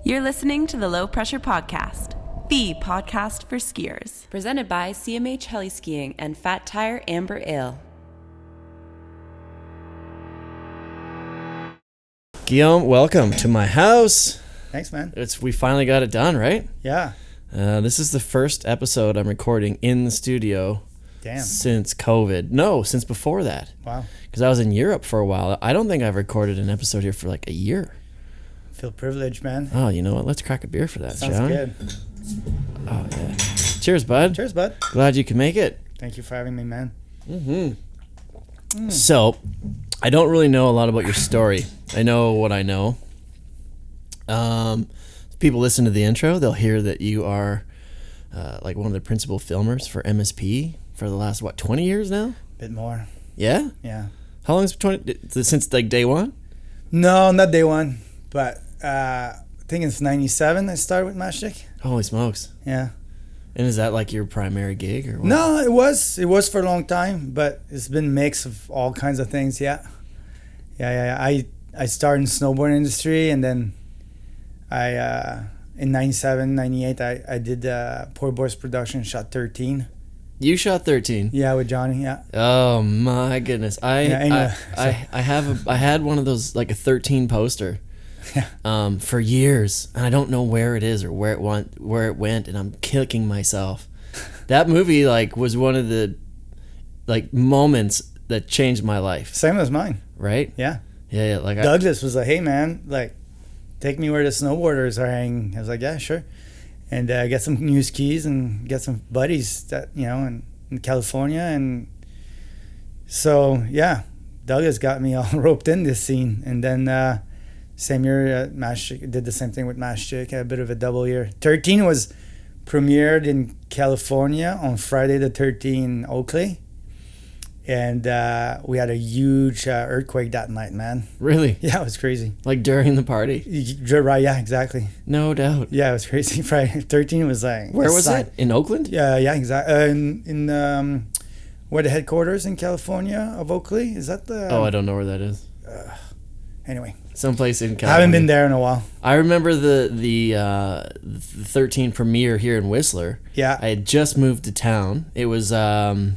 You're listening to the Low Pressure Podcast, the podcast for skiers. Presented by CMH Heli-Skiing and Fat Tire Amber Ale. Guillaume, welcome to my house. Thanks, man. We finally got it done, right? Yeah. This is the first episode I'm recording in the studio. Damn. Since COVID. No, since before that. Wow. Because I was in Europe for a while. I don't think I've recorded an episode here for like a year. Feel privileged, man. Oh, you know what? Let's crack a beer for that, Sounds shall we? good. Oh, yeah. Cheers, bud. Cheers, bud. Glad you can make it. Thank you for having me, man. So, I don't really know a lot about your story. I know what I know. People listen to the intro, they'll hear that you are like one of the principal filmers for MSP for the last, 20 years now? Bit more. Yeah? Yeah. How long is it? Since like day one? No, not day one. But I think it's 97 I started with Matchstick. Holy smokes. Yeah. And is that like your primary gig or what? No, it was for a long time, but it's been a mix of all kinds of things, yeah. Yeah. I started in the snowboard industry, and then in 97, 98, I did Poor Boys production, shot 13. You shot 13? Yeah, with Johnny, yeah. Oh my goodness. I had one of those, like a 13 poster. Yeah. For years, and I don't know where it is or where it went, and I'm kicking myself. That movie was one of the moments that changed my life. Same as mine. Right? Yeah. Yeah. Douglas was like, "Hey man, take me where the snowboarders are hanging." I was like, "Yeah, sure." And get some new skis and get some buddies that in California, and so yeah, Douglas got me all roped in this scene, and then. Same year, Matchstick did the same thing with Matchstick. Had a bit of a double year. 13 was premiered in California on Friday the 13th in Oakley. And we had a huge earthquake that night, man. Really? Yeah, it was crazy. Like during the party? Right, yeah, exactly. No doubt. Yeah, it was crazy. Friday 13 was like... Where was it? In Oakland? Yeah, exactly. In where the headquarters in California of Oakley? Is that the... I don't know where that is. Anyway. Someplace in California. I haven't been there in a while. I remember the 13 premiere here in Whistler. Yeah. I had just moved to town. It was 99.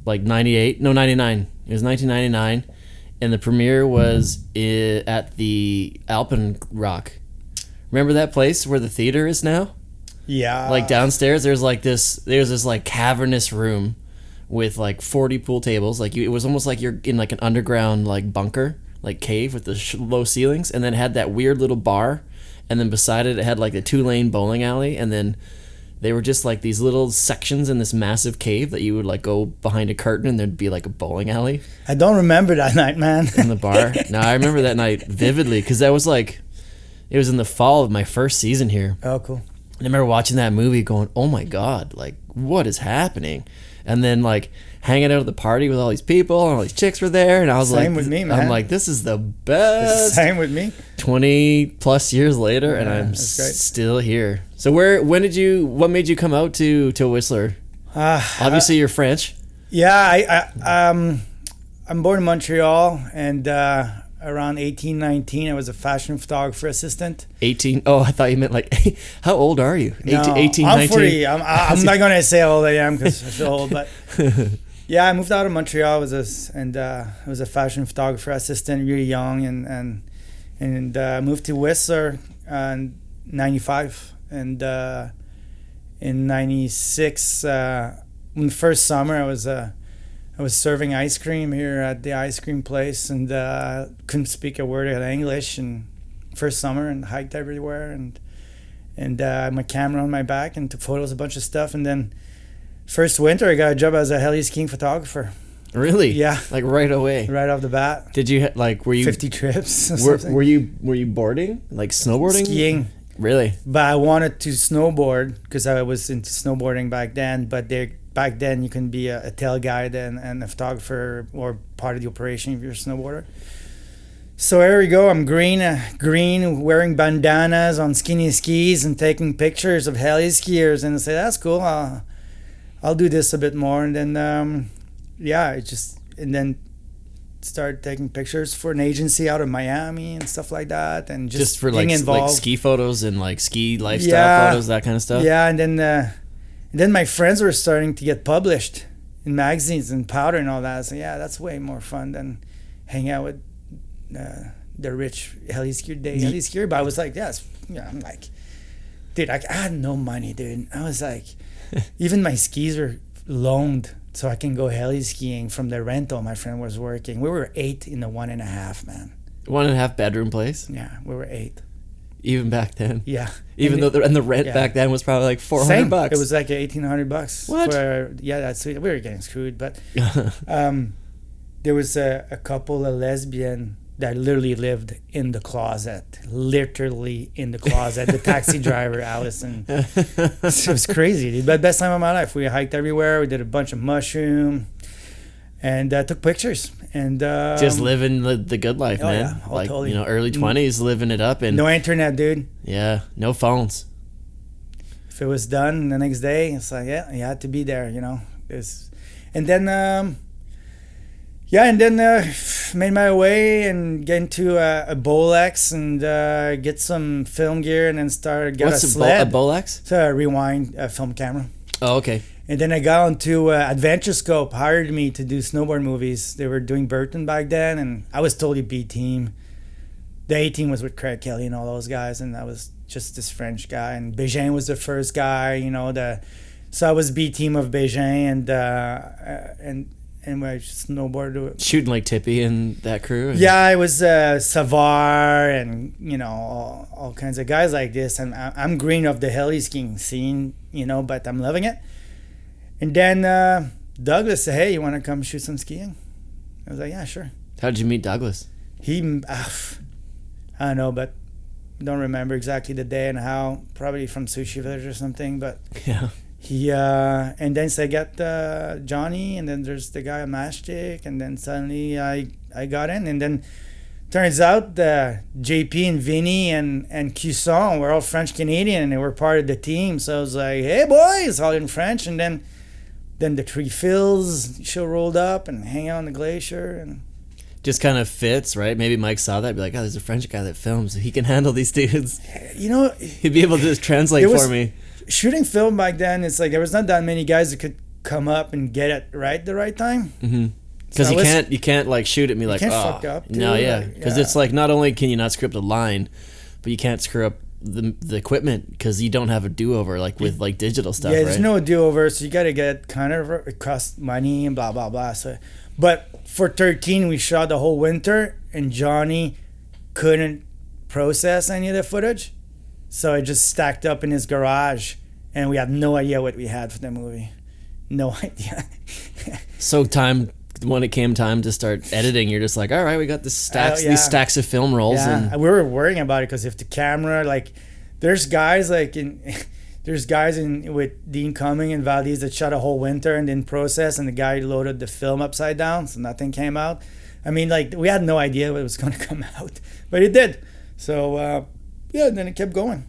It was 1999, and the premiere was at the Alpen Rock. Remember that place where the theater is now? Yeah. Downstairs, there's this cavernous room with 40 pool tables. It was almost like you're in an underground bunker. Cave with the low ceilings, and then it had that weird little bar, and then beside it had a 2-lane bowling alley, and then they were just these little sections in this massive cave that you would go behind a curtain, and there'd be a bowling alley. I don't remember that night, man. In the bar. No, I remember that night vividly, because that was it was in the fall of my first season here. Oh, cool. And I remember watching that movie going, oh my God, what is happening? And then hanging out at the party with all these people, and all these chicks were there, and I was Same with me, man. I'm this is the best. Same with me. 20 plus years later, and I'm that's great. still here. So what made you come out to Whistler? Obviously you're French. Yeah, I'm born in Montreal, and around 18, 19, I was a fashion photographer assistant. 18? Oh, I thought you meant how old are you? 18, I'm 19? 40. I'm not going to say how old I am because I feel old, but yeah, I moved out of Montreal. I was a fashion photographer assistant, really young, and moved to Whistler in 95. And in 96, in the first summer, I was serving ice cream here at the ice cream place, and couldn't speak a word of English. And first summer, and hiked everywhere, and my camera on my back, and took photos of a bunch of stuff. And then first winter, I got a job as a heli-skiing photographer. Really? Yeah. Right away. Right off the bat. Did you were you 50 trips? Were you boarding, snowboarding? Skiing. Really? But I wanted to snowboard because I was into snowboarding back then. But back then you can be a tail guide and a photographer or part of the operation if you're a snowboarder. So here we go. I'm green, wearing bandanas on skinny skis and taking pictures of heli-skiers, and I say that's cool. I'll do this a bit more, and then and then started taking pictures for an agency out of Miami and stuff like that, and just for being like involved. ski photos and like ski lifestyle photos, that kind of stuff. Yeah, and then my friends were starting to get published in magazines and powder and all that. So yeah, that's way more fun than hang out with the rich Heli-Skier. But I was like, I'm like, dude, I had no money, dude. I was like, even my skis were loaned so I can go heli-skiing from the rental my friend was working. We were 8 in the 1.5, man. 1.5 bedroom place? Yeah, we were 8. Even back then? Yeah. Even though the rent back then was probably like $400. It was like $1,800. What? That's we were getting screwed. But there was a couple of lesbian that literally lived in the closet, the taxi driver, Allison. It was crazy, dude. But best time of my life. We hiked everywhere. We did a bunch of mushroom and took pictures. And just living the good life, man. Yeah. Like, totally. early 20s, living it up. And no internet, dude. Yeah, no phones. If it was done the next day, it's like, yeah, you had to be there, And then... made my way and get into a Bolex and get some film gear and then What's a sled. A Bolex? It's a rewind film camera. Oh, okay. And then I got onto Adventure Scope, hired me to do snowboard movies. They were doing Burton back then, and I was totally B-team. The A-team was with Craig Kelly and all those guys, and I was just this French guy. And Beijing was the first guy, so I was B-team of Beijing, and I snowboarded. Shooting like Tippy and that crew? Yeah, I was Savar and, all kinds of guys like this. And I'm green of the heli-skiing scene, but I'm loving it. And then Douglas said, hey, you want to come shoot some skiing? I was like, yeah, sure. How'd you meet Douglas? I don't know, but don't remember exactly the day and how. Probably from Sushi Village or something, but... Yeah. He and then so I got Johnny, and then there's the guy Mastic, and then suddenly I got in, and then turns out JP and Vinny and Cusson were all French Canadian, and they were part of the team. So I was like, hey boys, all in French, and then the Three Phils show rolled up and hang out on the glacier and. Just kind of fits, right? Maybe Mike saw that, be like, oh, there's a French guy that films. He can handle these dudes. He'd be able to just translate for me. Shooting film back then, it's like there was not that many guys that could come up and get it right the right time. Mm-hmm. Because you can't like shoot at me like, fuck up, dude. No, yeah. Because it's like not only can you not screw up the line, but you can't screw up the equipment because you don't have a do-over like with like digital stuff. Yeah, there's right? no do-over, so you got to get kind of it costs money and blah blah blah. So, but for 13, we shot the whole winter, and Johnny couldn't process any of the footage. So it just stacked up in his garage, and we had no idea what we had for the movie. No idea. So when it came time to start editing, you're just like, all right, we got these stacks of film rolls. Yeah, and we were worrying about it because if the camera, there's guys with Dean Cumming and Valdez that shot a whole winter and didn't process, and the guy loaded the film upside down, so nothing came out. I mean, we had no idea what was going to come out, but it did. So, then it kept going.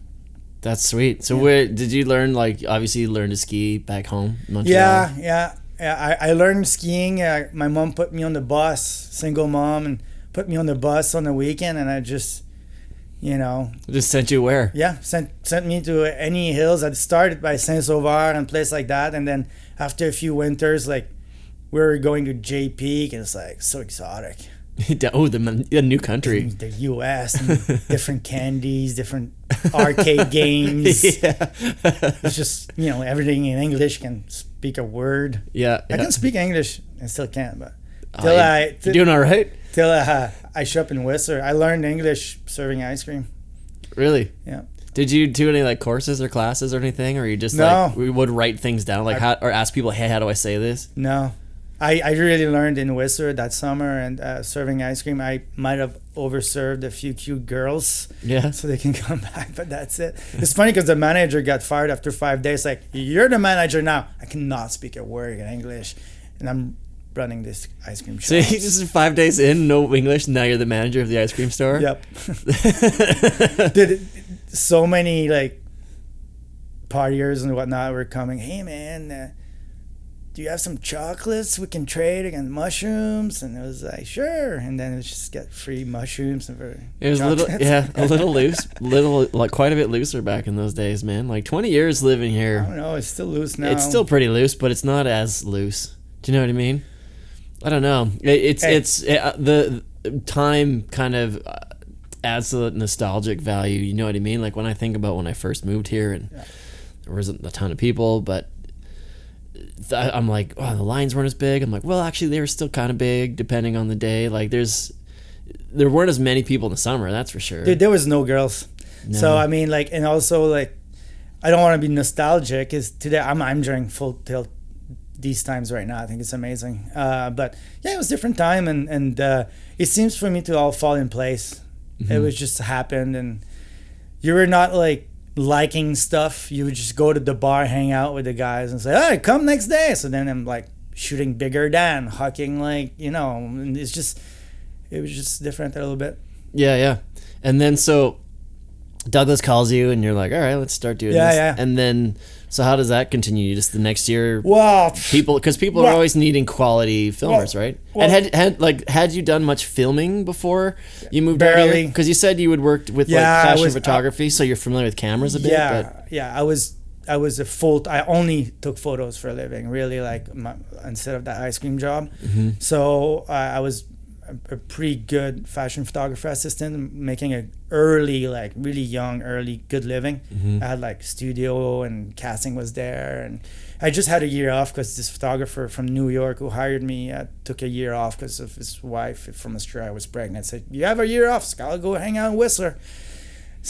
That's sweet. So where did you learn, obviously you learned to ski back home in Montreal? Yeah. I learned skiing. My mom put me on the bus, single mom, and put me on the bus on the weekend, and I just, Just sent you where? Yeah, sent me to any hills. I started by Saint-Sauveur and place like that, and then after a few winters, we were going to Jay Peak, and it's so exotic. Oh, the new country. The U.S. and different candies, different arcade games. Yeah. It's just, everything in English, can speak a word. Yeah. I can speak English. I still can't, but you're doing all right? Till I show up in Whistler. I learned English serving ice cream. Really? Yeah. Did you do any courses or classes or anything, or you just we would write things down or ask people, hey, how do I say this? No. I really learned in Whistler that summer, and serving ice cream. I might have overserved a few cute girls, so they can come back, but that's it. It's funny because the manager got fired after 5 days. You're the manager now. I cannot speak a word in English, and I'm running this ice cream shop. So you just 5 days in, no English, now you're the manager of the ice cream store? Yep. So many partiers and whatnot were coming. Hey man, do you have some chocolates we can trade against mushrooms? And it was like, sure. And then it was just get free mushrooms and it was a little loose, like quite a bit looser back in those days, man. Like 20 years living here. I don't know, it's still loose now. It's still pretty loose, but it's not as loose. Do you know what I mean? I don't know. The time kind of adds to the nostalgic value. You know what I mean? Like when I think about when I first moved here and there wasn't a ton of people, but I'm like, oh, the lines weren't as big. I'm like, well, actually, they were still kind of big depending on the day. Like there weren't as many people in the summer, that's for sure. Dude, there was no girls. No. So I mean, like, and also like, I don't want to be nostalgic. Because today I'm enjoying full tilt these times right now. I think it's amazing. But yeah, it was a different time, and it seems for me to all fall in place. Mm-hmm. It was just happened, and you were not like liking stuff. You would just go to the bar, hang out with the guys, and say, "Hey, come next day." So then I'm like shooting bigger than, hucking, like, you know, and it was just different a little bit. Yeah. And then so Douglas calls you, and you're like, all right, let's start doing this. Yeah. And then, so how does that continue? Just the next year? Well, people are always needing quality filmers, right? Well, and had you done much filming before you moved out here? Because you said you would work with like fashion photography, so you're familiar with cameras a bit. I was I only took photos for a living, really, like instead of that ice cream job. Mm-hmm. So I was a pretty good fashion photographer assistant, making a really young, good living. Mm-hmm. I had like studio and casting was there, and I just had a year off because this photographer from New York who hired me took a year off because of his wife from Australia was pregnant. Said, you have a year off, so I'll go hang out in Whistler.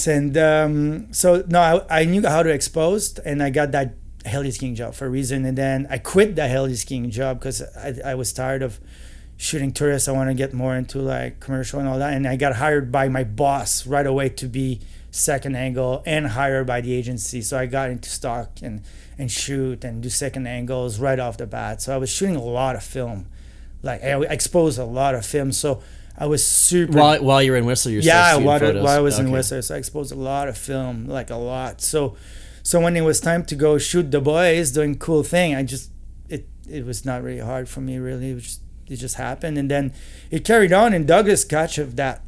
And I knew how to expose, and I got that heli-skiing job for a reason. And then I quit that heli-skiing job because I was tired of shooting tourists. I want to get more into like commercial and all that. And I got hired by my boss right away to be second angle, and hired by the agency. So I got into stock and shoot and do second angles right off the bat. So I was shooting a lot of film. Like I exposed a lot of film. So I was super... While you were in Whistler, while I was in Whistler. So I exposed a lot of film, like a lot. So when it was time to go shoot the boys doing cool thing, it was not really hard for me, really. It just happened, and then it carried on, and Douglas catch of that.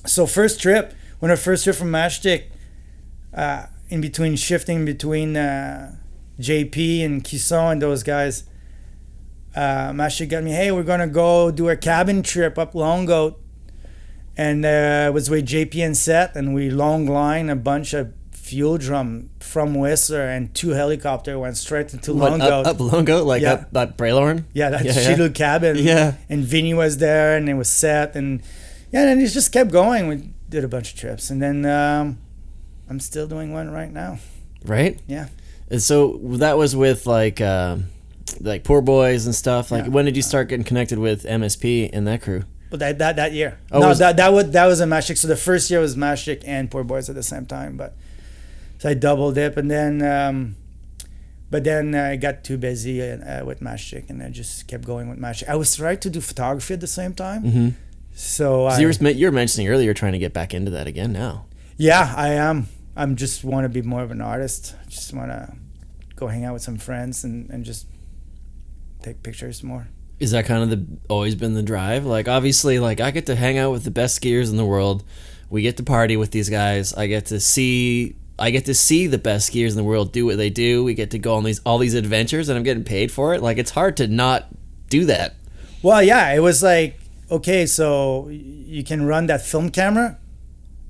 So when I first trip from Matchstick, shifting between JP and Kisson and those guys, Matchstick got me, hey, we're gonna go do a cabin trip up Long Goat, and it was with JP and Seth, and we long line a bunch of fuel drum from Whistler, and 2 helicopters went straight into Long Goat. Up Long Goat, like up Braylorn? Yeah, that shitty cabin. Yeah. And Vinny was there, and it was Seth, and then it just kept going. We did a bunch of trips, and then I'm still doing one right now. Right? Yeah. And so that was with like Poor Boys and stuff. Like, when did you start getting connected with MSP and that crew? Well, that year. Oh, no, that was a Matchstick. So the first year was Matchstick and Poor Boys at the same time, so I double dip, and then, but then I got too busy with Matchstick, and I just kept going with Matchstick. I was trying to do photography at the same time. Mm-hmm. So you were mentioning earlier you're trying to get back into that again now. Yeah, I am. I just want to be more of an artist. Just want to go hang out with some friends and just take pictures more. Is that kind of always been the drive? Like, obviously, like, I get to hang out with the best skiers in the world. We get to party with these guys. I get to see the best skiers in the world do what they do. We get to go on all these adventures, and I'm getting paid for it. Like, it's hard to not do that. Well, yeah, it was like, okay, so you can run that film camera.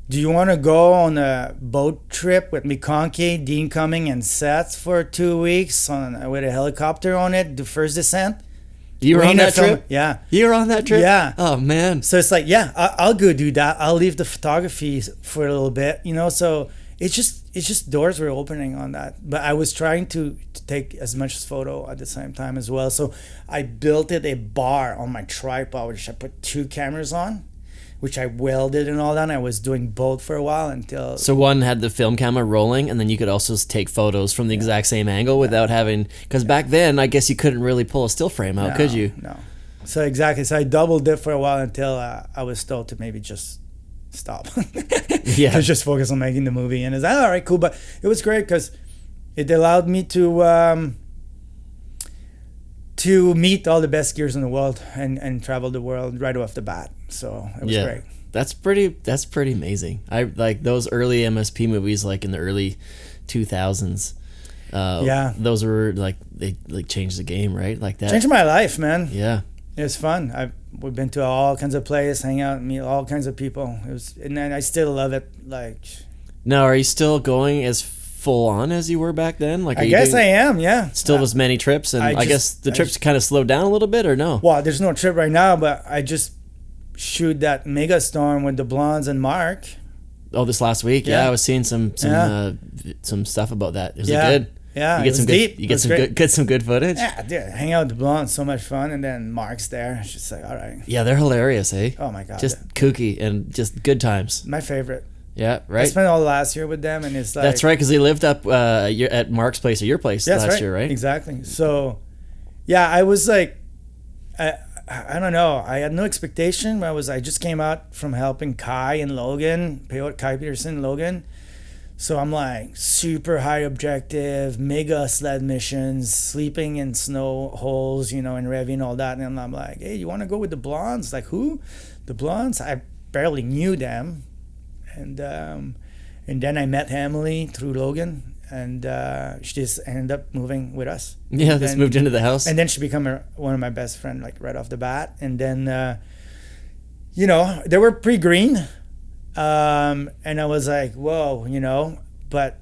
Do you want to go on a boat trip with McConkey, Dean Cumming, and Seth for 2 weeks with a helicopter on it, do first descent? You were on that trip? Yeah. You were on that trip? Yeah. Oh, man. So it's like, yeah, I'll go do that. I'll leave the photography for a little bit, so... It's just doors were opening on that. But I was trying to take as much photo at the same time as well. So I built a bar on my tripod, which I put 2 cameras on, which I welded and all that. And I was doing both for a while until... So one had the film camera rolling, and then you could also take photos from the exact same angle without having... Because back then, I guess you couldn't really pull a still frame out, could you? No. So exactly. So I doubled it for a while until I was told to maybe just... stop. Yeah. Just focus on making the movie, and it's like, all right, cool. But it was great because it allowed me to to meet all the best skiers in the world and travel the world right off the bat. So it was great. That's pretty amazing. I like those early MSP movies, like in the early 2000s. Those were like, they like changed the game, right? Like that changed my life, man. Yeah, it was fun. We've been to all kinds of places, hang out, meet all kinds of people. It was, and then I still love it. Like, now, are you still going as full on as you were back then? Like, I guess I am. Yeah, still as many trips, and I guess the trips kind of slowed down a little bit, or no? Well, there's no trip right now, but I just shoot that mega storm with the Blondes and Mark. Oh, this last week, I was seeing some stuff about that. Was it good? Yeah, you get some deep. You get some good footage. Yeah, dude, hang out with the Blondes, so much fun, and then Mark's there. It's just like, all right. Yeah, they're hilarious, eh? Oh my god, just kooky and just good times. My favorite. Yeah, right. I spent all last year with them, and it's like, that's right, because they lived up at Mark's place or your place last year, right? Exactly. So, yeah, I was like, I don't know. I had no expectation. I just came out from helping Kai and Logan, Kai Peterson and Logan. So I'm like super high objective, mega sled missions, sleeping in snow holes, in Revy and all that. And I'm like, hey, you want to go with the Blondes? Like, who? The Blondes? I barely knew them. And then I met Emily through Logan, and she just ended up moving with us. Yeah, just moved into the house. And then she became one of my best friends, like right off the bat. And then, they were pretty green. And I was like, whoa, but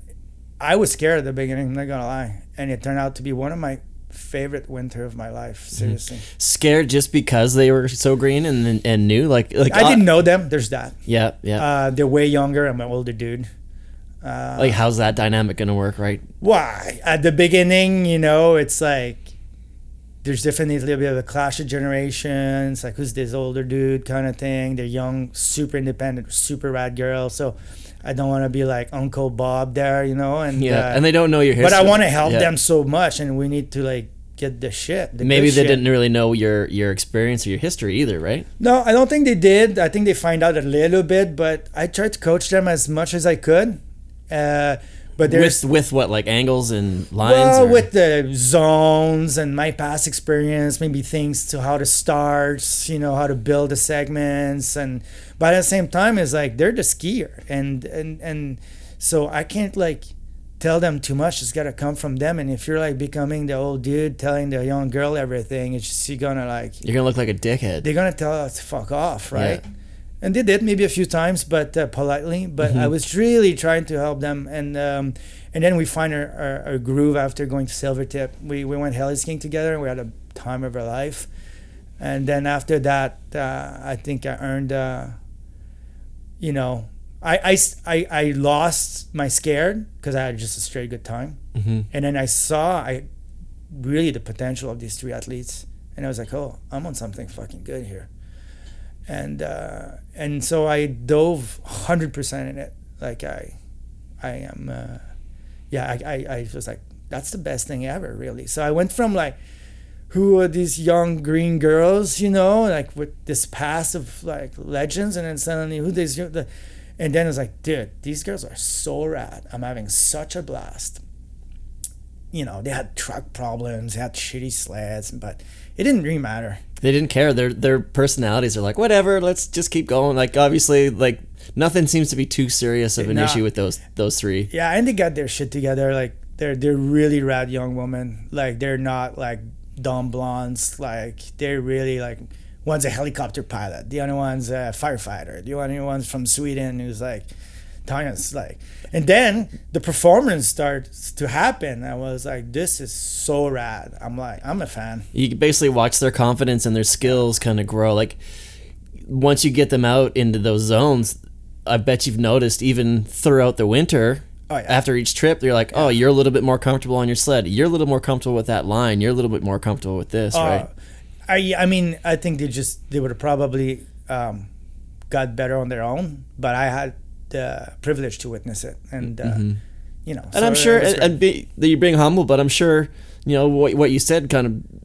I was scared at the beginning, I'm not gonna lie. And it turned out to be one of my favorite winter of my life, seriously. Mm-hmm. Scared just because they were so green and new? Like I didn't know them, there's that. Yeah. They're way younger, I'm an older dude. Like, how's that dynamic gonna work, right? Why? At the beginning, it's like, there's definitely a bit of a clash of generations, like who's this older dude kind of thing. They're young, super independent, super rad girls. So I don't want to be like Uncle Bob there, and and they don't know your history. But I want to help them so much, and we need to like get the shit. Maybe they didn't really know your experience or your history either, right? No, I don't think they did. I think they find out a little bit, but I tried to coach them as much as I could. But there's with what, like angles and lines? Well, with the zones and my past experience, maybe things to how to start, how to build the segments, but at the same time, it's like they're the skier, and so I can't like tell them too much. It's gotta come from them. And if you're like becoming the old dude telling the young girl everything, it's just you're gonna look like a dickhead. They're gonna tell us to fuck off, right? Yeah. And they did maybe a few times, but politely. But I was really trying to help them, and then we find our groove after going to Silvertip. We went Heli-Skiing together, and we had a time of our life. And then after that, I think I earned, I lost my scared because I had just a straight good time. Mm-hmm. And then I saw really the potential of these three athletes, and I was like, oh, I'm on something fucking good here. And so I dove 100% in it. Like I was like, that's the best thing ever, really. So I went from like, who are these young green girls, like with this past of like legends, and then suddenly and then it's like, dude, these girls are so rad. I'm having such a blast. They had truck problems, they had shitty sleds, but it didn't really matter. They didn't care. Their personalities are like, whatever, let's just keep going. Like, obviously, like nothing seems to be too serious of an issue with those three. Yeah, and they got their shit together. Like they're really rad young women. Like they're not like dumb blondes. Like they're really like, one's a helicopter pilot, the other one's a firefighter, the other one's from Sweden who's like, Tanya's like, and then the performance starts to happen. I was like, this is so rad. I'm a fan. You basically watch their confidence and their skills kind of grow. Like once you get them out into those zones, I bet you've noticed even throughout the winter, after each trip, they're like, oh, you're a little bit more comfortable on your sled. You're a little more comfortable with that line. You're a little bit more comfortable with this, right? I mean, I think they would have probably got better on their own, but I had the privilege to witness it, and and so I'm sure that you're being humble, but I'm sure what you said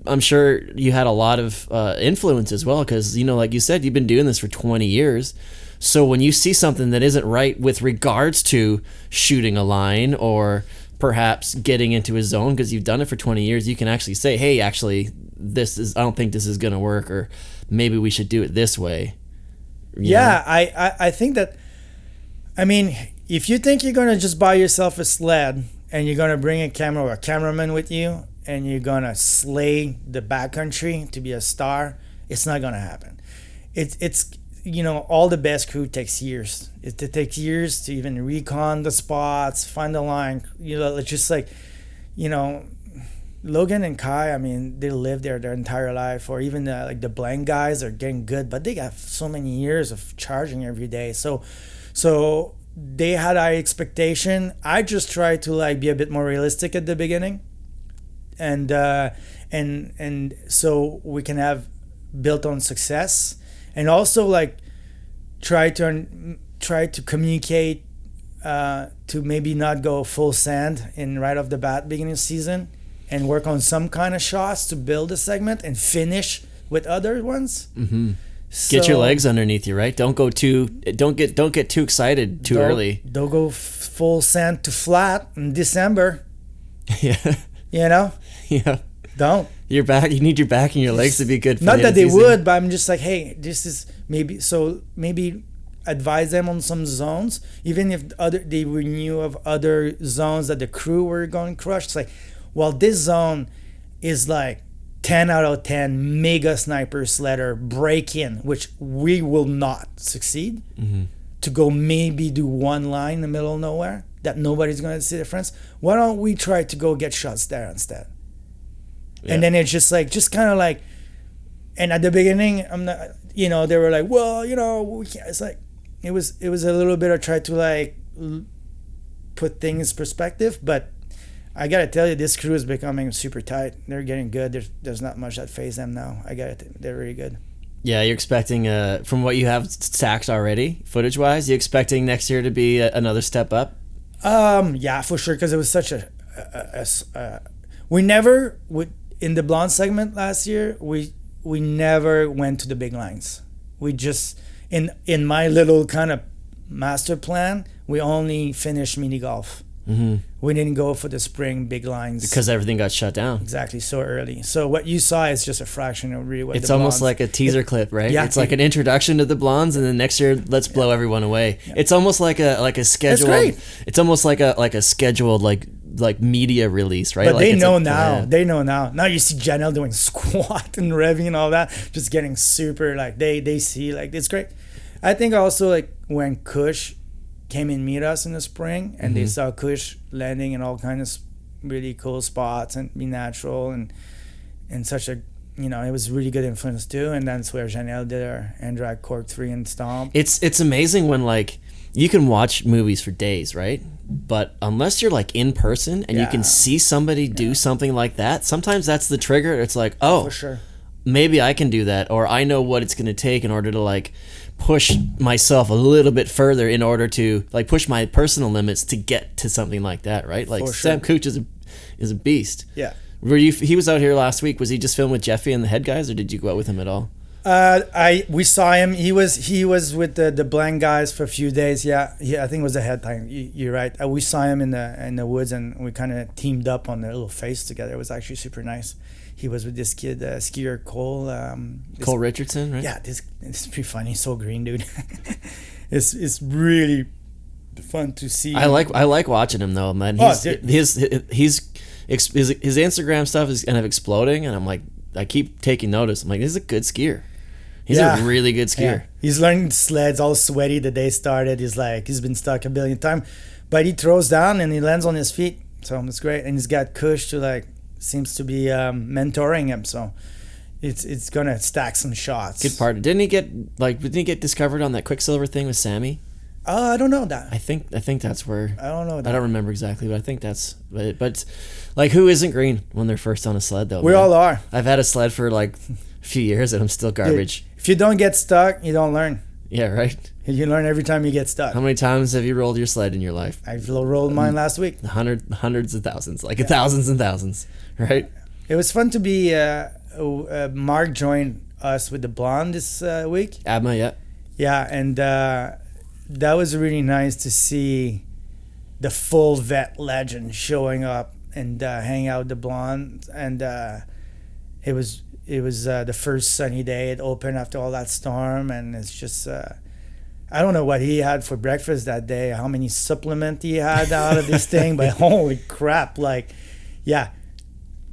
I'm sure you had a lot of influence as well, because like you said, you've been doing this for 20 years. So when you see something that isn't right with regards to shooting a line or perhaps getting into a zone because you've done it for 20 years, you can actually say, hey, actually, I don't think this is going to work, or maybe we should do it this way. Yeah, I think that, I mean, if you think you're going to just buy yourself a sled and you're going to bring a camera or a cameraman with you and you're going to slay the backcountry to be a star, it's not going to happen. It's all the best crew takes years. It takes years to even recon the spots, find the line. It's just like, Logan and Kai, I mean, they live there their entire life, or even the blank guys are getting good, but they got so many years of charging every day. So they had high expectation. I just tried to be a bit more realistic at the beginning, and so we can have built on success, and also try to communicate to maybe not go full sand in right off the bat beginning of season, and work on some kind of shots to build a segment and finish with other ones. Mm-hmm. Get your legs underneath you, right? Don't get too excited too early. Don't go full sand to flat in December. Yeah. Yeah. Don't. Your back. You need your back and your legs to be good. For Not that they would, but I'm just like, hey, this is maybe advise them on some zones, even if they knew of other zones that the crew were going to crush. It's like, well, this zone is 10 out of 10 mega sniper sledder break-in, which we will not succeed. Mm-hmm. To go maybe do one line in the middle of nowhere that nobody's going to see the difference. Why don't we try to go get shots there instead? Yeah. And then it's just kind of and at the beginning, I'm not, they were like, well, we can't. It's it was a little bit of try to put things in perspective, but I gotta tell you, this crew is becoming super tight. They're getting good. There's not much that phase them now. They're really good. Yeah, you're expecting from what you have stacked already, footage-wise, you expecting next year to be another step up? Yeah, for sure, because it was such we never would in the blonde segment last year. We never went to the big lines. We just in my little kind of master plan, we only finished mini golf. Mm-hmm. We didn't go for the spring big lines because everything got shut down. Exactly, so early. So what you saw is just a fraction of really what it's almost like a teaser clip, right? Yeah, it's like an introduction to the blondes, and then next year, let's blow everyone away. Yeah. It's almost like a scheduled. That's great. It's almost like a scheduled media release, right? But they know now. They know now. Now you see Janelle doing squat and revving and all that, just getting super they see it's great. I think also when Kush came and meet us in the spring, and they saw Kush landing in all kinds of really cool spots and be natural and such a it was really good influence too. And that's where Janelle did her Andrak Cork 3 and Stomp. It's amazing when you can watch movies for days, right? But unless you're in person and you can see somebody do something like that, sometimes that's the trigger. It's oh, for sure, maybe I can do that, or I know what it's going to take in order to push myself a little bit further in order to push my personal limits to get to something like that, right? Sam Cooch is a beast. Yeah. He was out here last week. Was he just filming with Jeffy and the head guys, or did you go out with him at all? We saw him. He was with the blank guys for a few days. Yeah, I think it was a head time. You're right. We saw him in the woods, and we kind of teamed up on the little face together. It was actually super nice. He was with this kid, skier Cole. Cole Richardson, right? Yeah, it's pretty funny. He's so green, dude. It's really fun to see. I like watching him though, man. His Instagram stuff is kind of exploding, and I keep taking notice. I'm this is a good skier. He's a really good skier. Yeah. He's learning sleds, all sweaty the day started. He's been stuck a billion times, but he throws down and he lands on his feet. So it's great, and he's got Kush to seems to be mentoring him, so it's gonna stack some shots. Good part. Didn't he get discovered on that Quicksilver thing with Sammy? I don't know that. I think that's where. I don't know that. I don't remember exactly, but I think that's. But who isn't green when they're first on a sled though? We all are. I've had a sled for a few years and I'm still garbage. Dude, if you don't get stuck, you don't learn. Yeah, right. You learn every time you get stuck. How many times have you rolled your sled in your life? I've rolled mine last week. Hundreds of thousands, thousands and thousands, right? It was fun to be. Mark joined us with the blonde this week. Abma, yeah. Yeah, and that was really nice to see the full vet legend showing up and hanging out with the blonde, and it was the first sunny day. It opened after all that storm, and it's just I don't know what he had for breakfast that day, how many supplement he had out of this thing, but holy crap, like, yeah,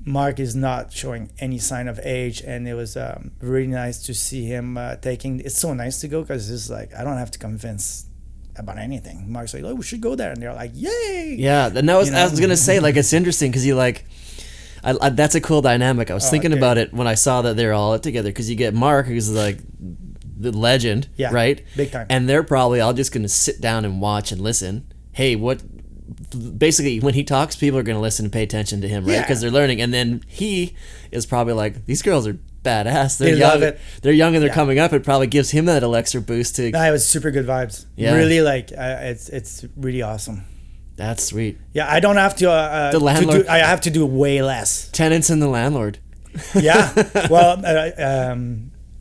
Mark is not showing any sign of age, and it was really nice to see him taking. It's so nice to go because it's like I don't have to convince about anything. Mark's like, oh, we should go there, and they're like, yay! Yeah, and I was gonna say, like, it's interesting because you like. That's a cool dynamic. I was thinking about it when I saw that they're all together because you get Mark, who's like the legend, right? Big time. And they're probably all just going to sit down and watch and listen. Hey, basically, when he talks, people are going to listen and pay attention to him, right? Because they're learning. And then he is probably like, these girls are badass. They're young. Love it. They're young and they're coming up. It probably gives him that extra boost to. No, it was super good vibes. Yeah. Really, like, it's really awesome. That's sweet. Yeah, I don't have to. The landlord. I have to do way less. Tenants and the landlord. Yeah. Well,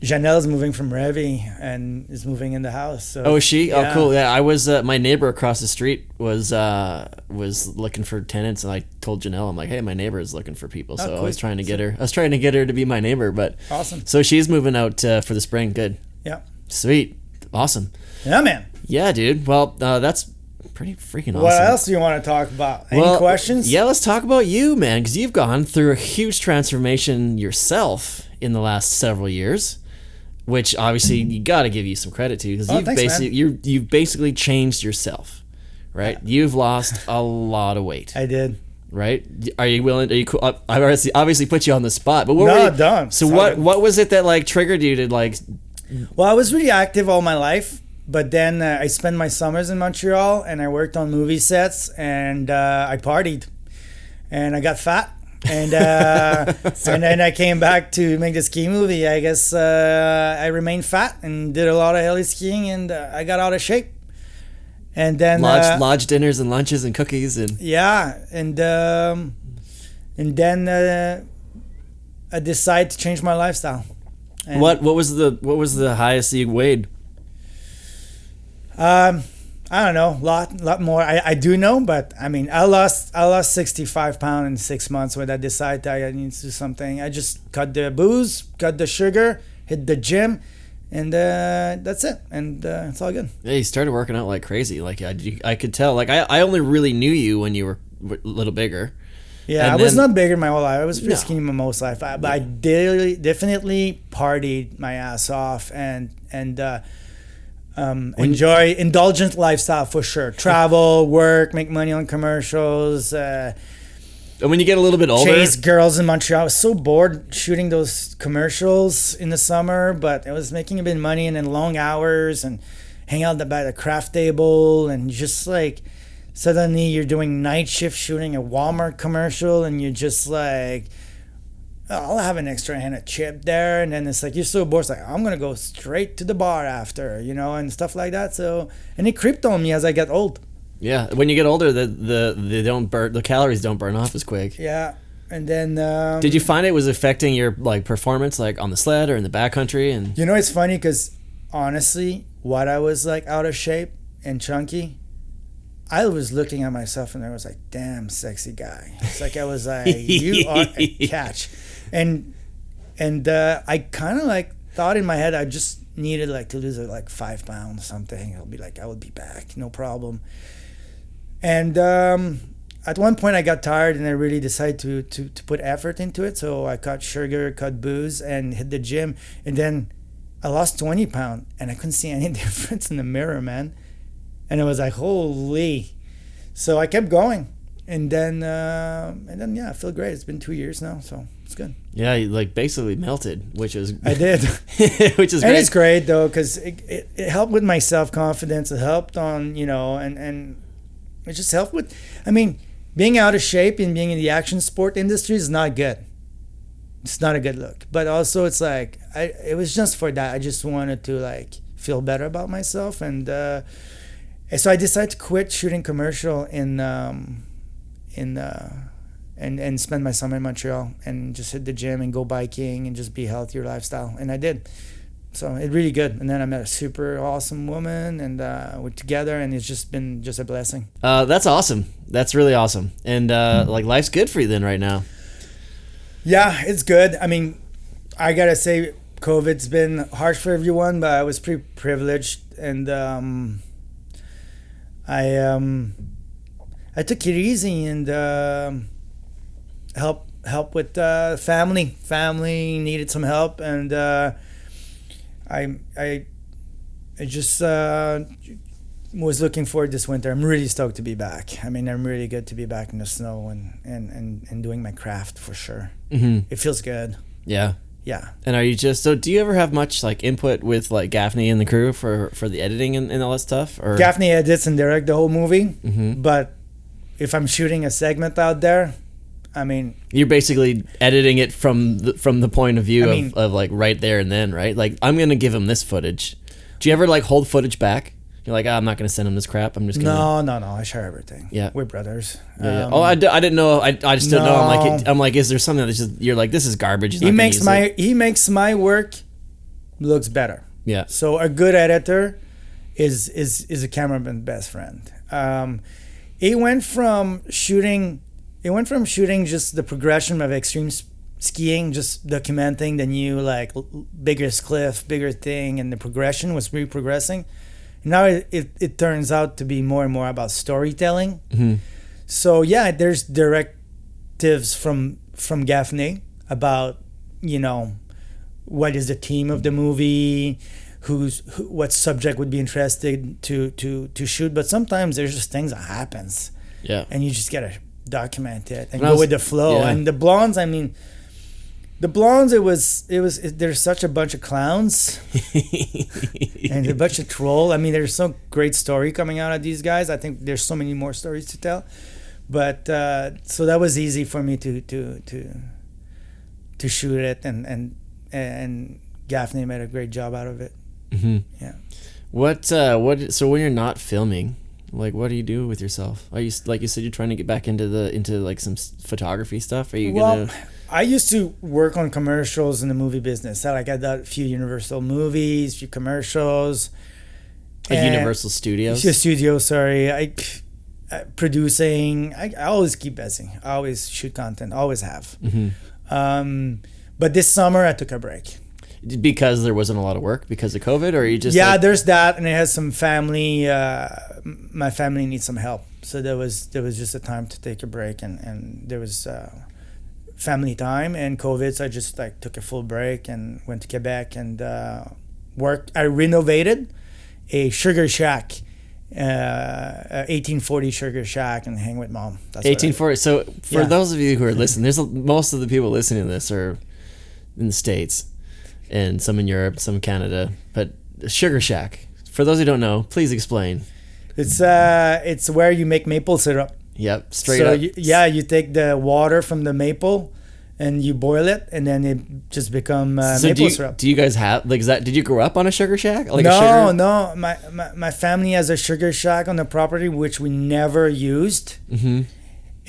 Janelle's moving from Revy and is moving in the house. So, oh, is she? Yeah. Oh, cool. Yeah, I was. My neighbor across the street was looking for tenants, and I told Janelle, I'm like, hey, my neighbor is looking for people. So cool. I was trying to get her. I was trying to get her to be my neighbor, but awesome. So she's moving out for the spring. Good. Yeah. Sweet. Awesome. Yeah, man. Yeah, dude. Well, that's pretty freaking awesome. What else do you want to talk about? Any questions? Yeah, let's talk about you, man, because you've gone through a huge transformation yourself in the last several years, which obviously you got to give you some credit to, because you've basically changed yourself, right? You've lost a lot of weight. I did. Right? Are you willing? Are you cool? I obviously put you on the spot, but done. So what was it that like triggered you to like? Well, I was really active all my life. But then I spent my summers in Montreal, and I worked on movie sets, and I partied, and I got fat, and and then I came back to make the ski movie. I guess I remained fat and did a lot of heli-skiing, and I got out of shape. And then lodge dinners and lunches and cookies and and then I decided to change my lifestyle. And what was the highest you weighed? I don't know, lot more. I do know, but I mean, I lost 65 pounds in 6 months when I decided I need to do something. I just cut the booze, cut the sugar, hit the gym, and that's it. And it's all good. Yeah, you started working out like crazy. Like I could tell. Like I only really knew you when you were a little bigger. Yeah, I was not bigger my whole life. I was pretty skinny my most life. But I definitely partied my ass off and enjoy indulgent lifestyle for sure. Travel, work, make money on commercials. And when you get a little bit older, chase girls in Montreal. I was so bored shooting those commercials in the summer, but I was making a bit of money and then long hours and hang out by the craft table and just like suddenly you're doing night shift shooting a Walmart commercial and you're just like, I'll have an extra hand of chip there, and then it's like you're so bored. It's like I'm gonna go straight to the bar after, and stuff like that. So, and it creeped on me as I get old. Yeah, when you get older, the calories don't burn off as quick. Yeah, and then did you find it was affecting your like performance, like on the sled or in the backcountry? And it's funny because honestly, what I was like out of shape and chunky, I was looking at myself and I was like, damn sexy guy. It's like I was like, you are a catch. And I kind of like thought in my head I just needed like to lose like 5 pounds or something. I'll be like, I would be back, no problem. And at one point I got tired and I really decided to put effort into it. So I cut sugar, cut booze, and hit the gym. And then I lost 20 pounds and I couldn't see any difference in the mirror, man. And I was like, holy. So I kept going. And then I feel great. It's been 2 years now, so it's good. Yeah, you like basically melted, which is I did, which is and great. it's great though because it helped with my self-confidence. It helped on and it just helped with. I mean, being out of shape and being in the action sport industry is not good. It's not a good look. But also, it's like it was just for that. I just wanted to like feel better about myself, and so I decided to quit shooting commercial and spend my summer in Montreal and just hit the gym and go biking and just be a healthier lifestyle. And I did. So it's really good. And then I met a super awesome woman, and we're together, and it's just been just a blessing. That's awesome. That's really awesome. And like life's good for you then right now. Yeah, it's good. I mean, I gotta say, COVID's been harsh for everyone, but I was pretty privileged, and I took it easy and help with family. Family needed some help, and I just was looking forward this winter. I'm really stoked to be back. I mean, I'm really good to be back in the snow and doing my craft for sure. Mm-hmm. It feels good. Yeah. Yeah. And are you just do you ever have much like input with like Gaffney and the crew for the editing and all that stuff? Or Gaffney edits and directs the whole movie, mm-hmm. but if I'm shooting a segment out there, I mean, you're basically editing it from the point of view of like right there and then, right? Like, I'm gonna give him this footage. Do you ever like hold footage back? You're like, I'm not gonna send him this crap. I'm just gonna. No. I share everything. Yeah, we're brothers. Yeah. I didn't know. I just don't know. I'm like, is there something that's just you're like, this is garbage. He makes my work looks better. Yeah. So a good editor is a cameraman's best friend. It went from shooting just the progression of extreme skiing, just documenting the new like biggest cliff, bigger thing, and the progression was really progressing. Now it turns out to be more and more about storytelling. Mm-hmm. So yeah, there's directives from Gaffney about, you know, what is the theme of the movie, what subject would be interested to shoot. But sometimes there's just things that happens. Yeah. And you just gotta document it and go with the flow. Yeah. And the blondes, I mean, there's such a bunch of clowns and a bunch of troll. I mean, there's some great story coming out of these guys. I think there's so many more stories to tell. But so that was easy for me to shoot it, and Gaffney made a great job out of it. Mm-hmm. Yeah. What so when you're not filming, like, what do you do with yourself? Are you, like you said, you're trying to get back into like some photography stuff? Are you gonna? I used to work on commercials in the movie business. I did a few Universal movies, a few commercials. Like Universal Studios? Sorry. Producing. I always keep busy. I always shoot content. Always have. Mm-hmm. But this summer I took a break. Because there wasn't a lot of work because of COVID, or you just there's that, and it has some family. My family needs some help, so there was just a time to take a break, and there was family time and COVID, so I just like took a full break and went to Quebec and worked. I renovated a sugar shack, 1840 sugar shack, and hang with mom. That's 1840. So for those of you who are listening, most of the people listening to this are in the States. And some in Europe, some in Canada, but sugar shack. For those who don't know, please explain. It's where you make maple syrup. Yep, straight up. You take the water from the maple, and you boil it, and then it just become maple syrup. Do you guys have like is that? Did you grow up on a sugar shack? Like no. My family has a sugar shack on the property which we never used. Mm-hmm.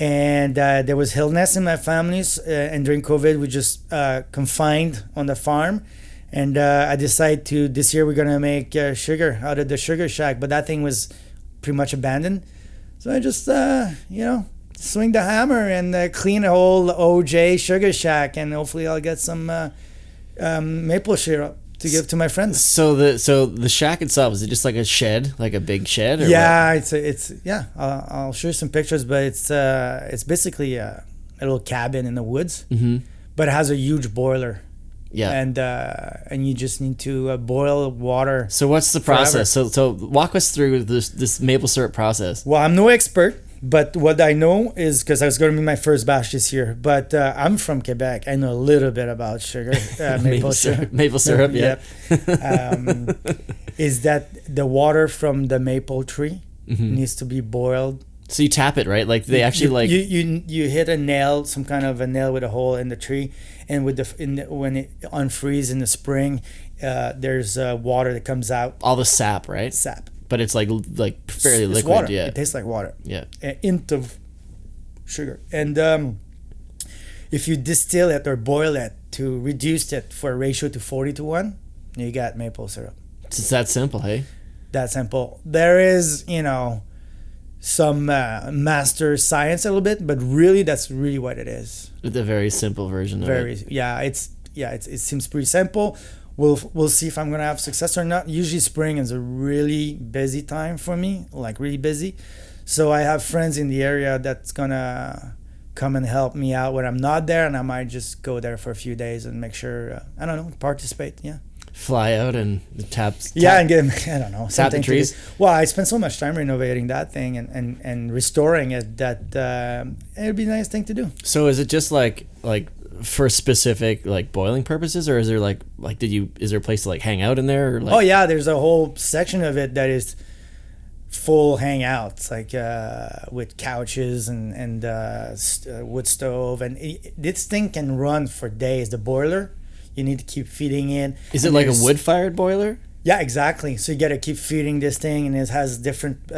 And there was illness in my families, and during COVID, we just confined on the farm. And I decided this year we're gonna make sugar out of the sugar shack, but that thing was pretty much abandoned. So I just, swing the hammer and clean a whole OJ sugar shack, and hopefully I'll get some maple syrup to give to my friends. So the shack itself, is it just like a shed, like a big shed? Or yeah, what? I'll show you some pictures, but it's basically a little cabin in the woods, mm-hmm. but it has a huge boiler. Yeah, and you just need to boil water. So what's the process? So walk us through this maple syrup process. Well, I'm no expert. But what I know is, because I was going to be my first batch this year, but I'm from Quebec. I know a little bit about sugar, maple syrup. Maple syrup, yeah. Is that the water from the maple tree mm-hmm. needs to be boiled. So you tap it, right? Like they actually you hit a nail, some kind of a nail with a hole in the tree, and when it unfreezes in the spring, there's water that comes out. All the sap, right? Sap. But it's like fairly liquid. Water. Yeah, it tastes like water. Yeah, into sugar. And if you distill it or boil it to reduce it for a ratio to 40:1, you got maple syrup. It's that simple, hey? That simple. There is, some master science a little bit, but really that's really what it is. The very simple version of it. It seems pretty simple. We'll see if I'm gonna have success or not. Usually spring is a really busy time for me, like really busy. So I have friends in the area that's gonna come and help me out when I'm not there, and I might just go there for a few days and make sure participate. Yeah. Fly out and tap. And get, I don't know, tap the trees. Well, I spent so much time renovating that thing and restoring it that it'd be a nice thing to do. So is it just like for specific like boiling purposes, or is there is there a place to like hang out in there? Or like... Oh yeah, there's a whole section of it that is full hangouts, like with couches and wood stove, and this thing can run for days. The boiler. You need to keep feeding it. Is it like a wood-fired boiler? Yeah, exactly. So you got to keep feeding this thing, and it has different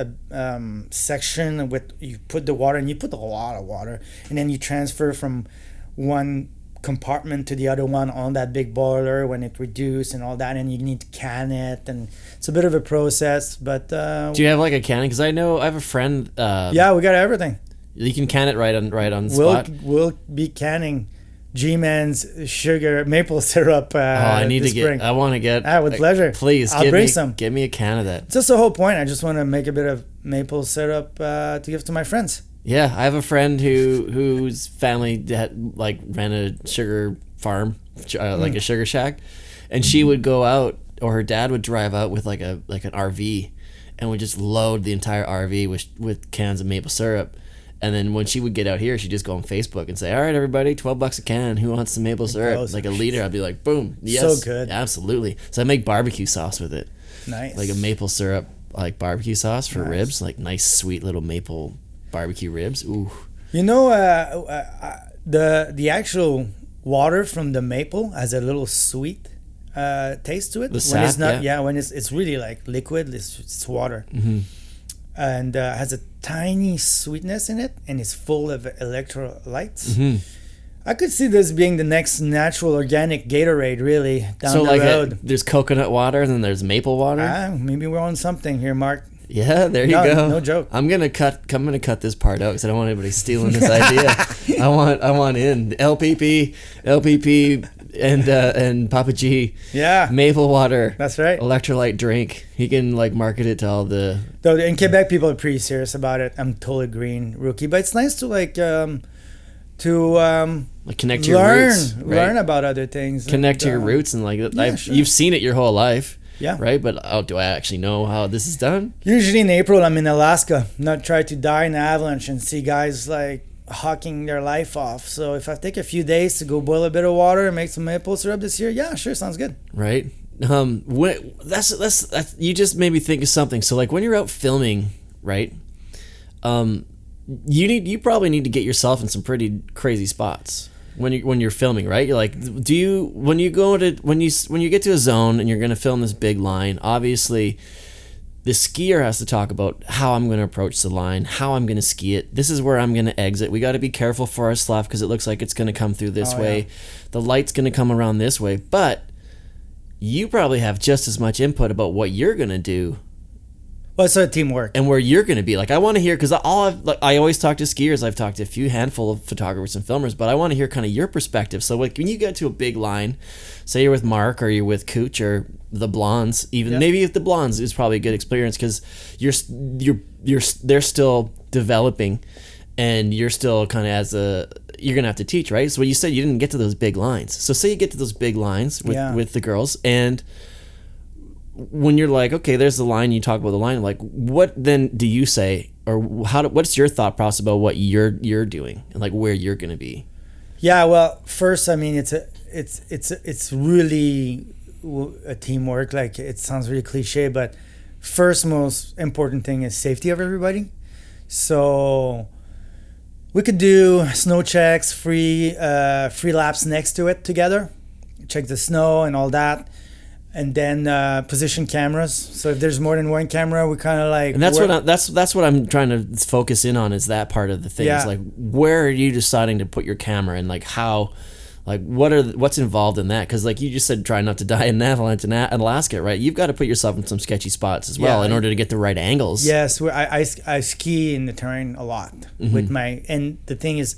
section with you put the water, and you put a lot of water, and then you transfer from one compartment to the other one on that big boiler when it reduces and all that, and you need to can it, and it's a bit of a process. But do you have like a canning? Because I know I have a friend. Yeah, we got everything. You can can it right on the spot. We'll be canning G-Man's sugar maple syrup. I need to get. I want to get. With pleasure. Please, I'll bring some. Give me a can of that. It's just the whole point. I just want to make a bit of maple syrup to give to my friends. Yeah, I have a friend whose family had like ran a sugar farm, like a sugar shack, and she would go out, or her dad would drive out with like an RV, and would just load the entire RV with cans of maple syrup. And then when she would get out here, she'd just go on Facebook and say, all right, everybody, $12 a can. Who wants some maple syrup? Like a liter. I'd be like, boom. Yes. So good. Absolutely. So I make barbecue sauce with it. Nice. Like a maple syrup, like barbecue sauce for ribs. Like nice, sweet little maple barbecue ribs. Ooh. The actual water from the maple has a little sweet taste to it. The sap, when it's really like liquid, it's water. Mm-hmm. And has a tiny sweetness in it, and it's full of electrolytes. Mm-hmm. I could see this being the next natural organic Gatorade, really, down the road. There's coconut water, and then there's maple water. Maybe we're on something here, Mark. Yeah, there you go. No joke. I'm gonna cut this part out because I don't want anybody stealing this idea. I want in LPP, and Papa G. Yeah. Maple water. That's right. Electrolyte drink. He can like market it to all the. Though in Quebec, people are pretty serious about it. I'm totally green rookie, but it's nice to like connect to your roots. Learn about other things. Connect to your roots and you've seen it your whole life. Yeah. Right? But do I actually know how this is done? Usually in April, I'm in Alaska, not try to die in an avalanche and see guys like hawking their life off. So if I take a few days to go boil a bit of water and make some maple syrup this year, yeah, sure, sounds good. Right. That's you just made me think of something. So like when you're out filming, right? You probably need to get yourself in some pretty crazy spots when you're filming, right? You're like, when you get to a zone and you're going to film this big line, obviously the skier has to talk about how I'm going to approach the line, how I'm going to ski it. This is where I'm going to exit. We got to be careful for our slough because it looks like it's going to come through this way. Yeah. The light's going to come around this way, but you probably have just as much input about what you're going to do. Well, it's a teamwork. And where you're going to be. Like, I want to hear, because I always talk to skiers. I've talked to a handful of photographers and filmers, but I want to hear kind of your perspective. So, like, when you get to a big line, say you're with Mark or you're with Cooch or the Blondes, even maybe if the Blondes is probably a good experience because they're still developing, and you're still kind of you're gonna have to teach, right? So, you said you didn't get to those big lines. So, say you get to those big lines with the girls, and when you're like, okay, there's the line, you talk about the line, like, what then do you say, or what's your thought process about what you're doing and like where you're gonna be? Yeah, well, first, I mean, it's really a teamwork. Like, it sounds really cliche, but first most important thing is safety of everybody. So we could do snow checks, free laps next to it together, check the snow and all that. And then position cameras. So if there's more than one camera, we kind of like. And that's what I'm trying to focus in on, is that part of the thing. Yeah. Is like, where are you deciding to put your camera, and like how, Like, what's involved in that? Because, like you just said, try not to die in an avalanche in Alaska, right? You've got to put yourself in some sketchy spots as well in order to get the right angles. Yes, I ski in the terrain a lot with and the thing is,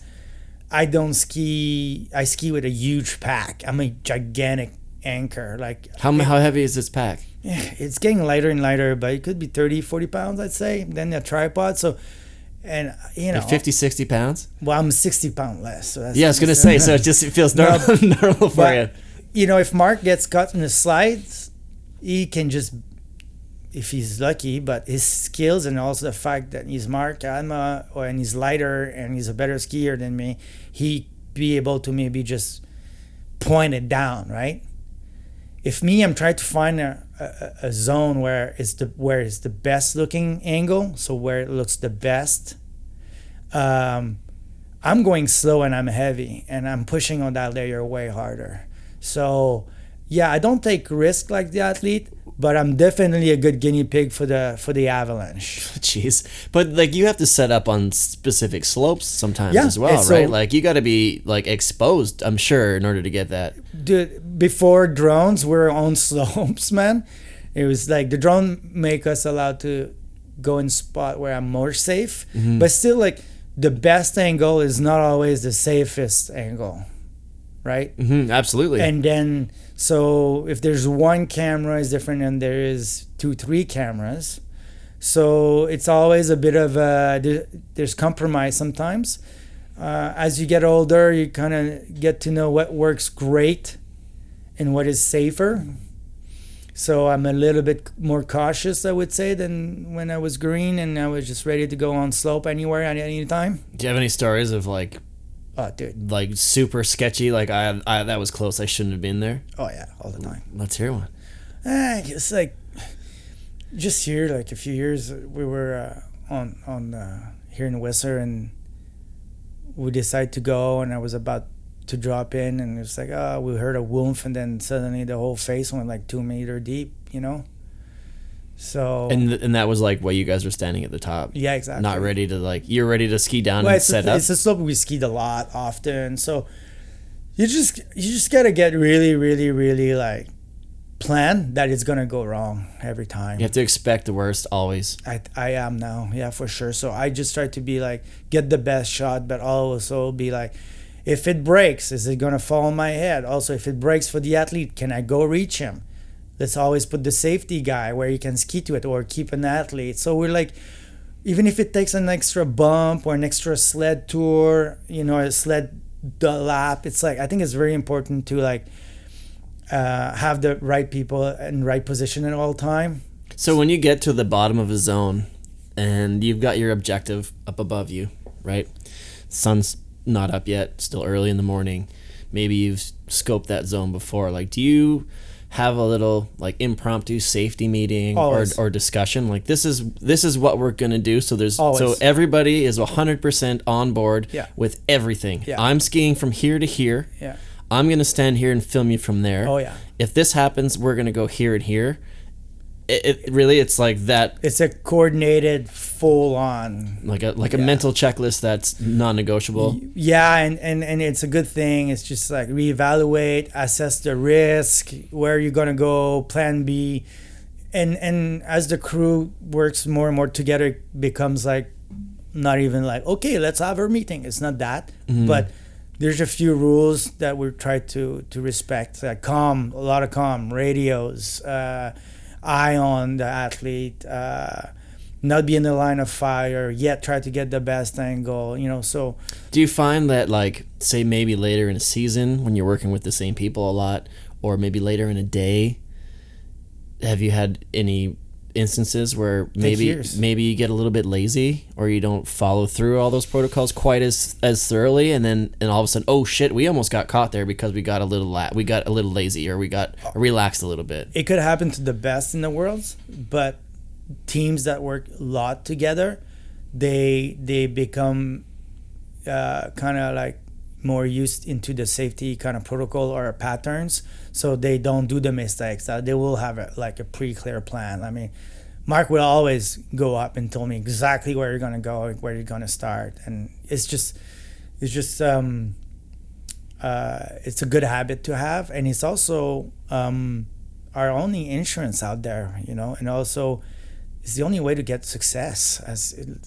I don't ski. I ski with a huge pack. I'm a gigantic anchor. Like how heavy is this pack? Yeah, it's getting lighter and lighter, but it could be 30, 40 pounds, I'd say. Then a tripod, so. And like 50, 60 pounds? Well, I'm 60 pounds less. So that's I was going to say, so it feels normal, normal for you. You know, if Mark gets caught in the slides, he can just, if he's lucky, but his skills and also the fact that he's Mark, and he's lighter and he's a better skier than me, he be able to maybe just point it down, right? If I'm trying to find a zone where it's the best looking angle, so where it looks the best, I'm going slow and I'm heavy and I'm pushing on that layer way harder. So yeah, I don't take risk like the athlete, but I'm definitely a good guinea pig for the avalanche. Jeez, but like you have to set up on specific slopes sometimes as well, right? Like you got to be like exposed, I'm sure, in order to get that. Dude, before drones were on slopes, man. It was like the drone make us allowed to go in spot where I'm more safe, but still like the best angle is not always the safest angle, right? Absolutely. And then so if there's one camera is different than there is 2-3 cameras, so it's always a bit of there's compromise sometimes. As you get older, you kind of get to know what works great and what is safer. So I'm a little bit more cautious, I would say, than when I was green and I was just ready to go on slope anywhere at any time. Do you have any stories of like, like super sketchy? Like I that was close. I shouldn't have been there. Oh yeah, all the time. Let's hear one. It's like just here, like a few years, we were on here in Whistler, and we decided to go, and I was about to drop in, and it's like, we heard a wolf, and then suddenly the whole face went like 2 meters deep, you know. So and that was like while you guys were standing at the top. Yeah, exactly. Not ready to like you're ready to ski down and set up. It's a slope we skied a lot often, so you just gotta get really, really, really like plan that it's gonna go wrong every time. You have to expect the worst always. I am now, yeah, for sure. So I just try to be like get the best shot, but also be like, if it breaks, is it gonna fall on my head? Also, if it breaks for the athlete, can I go reach him? Let's always put the safety guy where you can ski to it or keep an athlete. So we're like, even if it takes an extra bump or an extra sled tour, you know, a sled lap, it's like, I think it's very important to like have the right people in right position at all time. So when you get to the bottom of a zone and you've got your objective up above you, right? Sun's not up yet, still early in the morning. Maybe you've scoped that zone before. Like, do you have a little like impromptu safety meeting or discussion? Like, this is what we're gonna do. So so everybody is 100% on board with everything. Yeah. I'm skiing from here to here. Yeah. I'm gonna stand here and film you from there. Oh yeah. If this happens, we're gonna go here and here. It's like that. It's a coordinated, full on like a mental checklist that's non-negotiable. Yeah, and it's a good thing. It's just like reevaluate, assess the risk, where you're gonna go, plan B, and as the crew works more and more together, it becomes like not even like, okay, let's have our meeting. It's not that, but there's a few rules that we try to respect, like a lot of comm, radios, eye on the athlete, not be in the line of fire, yet try to get the best angle, you know. So do you find that, like, say maybe later in a season when you're working with the same people a lot, or maybe later in a day, have you had any instances where maybe you get a little bit lazy or you don't follow through all those protocols quite as thoroughly, and all of a sudden, oh shit, we almost got caught there because we got a little lazy, or we got relaxed a little bit? It could happen to the best in the world, but teams that work a lot together, they become kind of like more used into the safety kind of protocol or patterns, so they don't do the mistakes. They will have a pre-clear plan. I mean, Mark will always go up and tell me exactly where you're gonna go, where you're gonna start, and it's just it's a good habit to have, and it's also our only insurance out there, and also it's the only way to get success.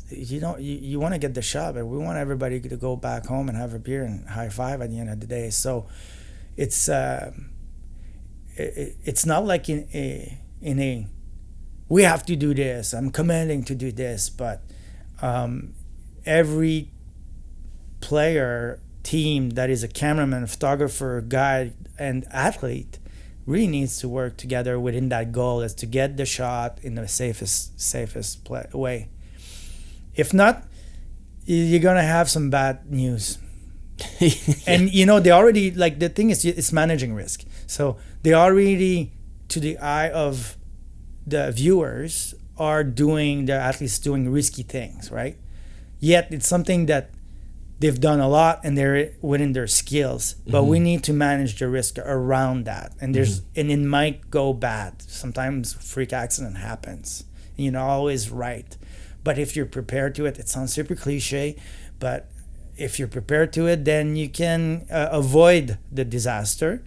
You want to get the shot, but we want everybody to go back home and have a beer and high five at the end of the day. So it's not like in a we have to do this, I'm commanding to do this, but every player, team that is a cameraman, photographer, guide, and athlete really needs to work together within that goal, is to get the shot in the safest way. If not, you're gonna have some bad news. Yeah. And they already, like, the thing is, it's managing risk. So they already, to the eye of the viewers, the athletes doing risky things, right? Yet it's something that they've done a lot and they're within their skills, but we need to manage the risk around that. And and it might go bad. Sometimes freak accident happens, and you're not always right. But if you're prepared to it, it sounds super cliche, but if you're prepared to it, then you can avoid the disaster,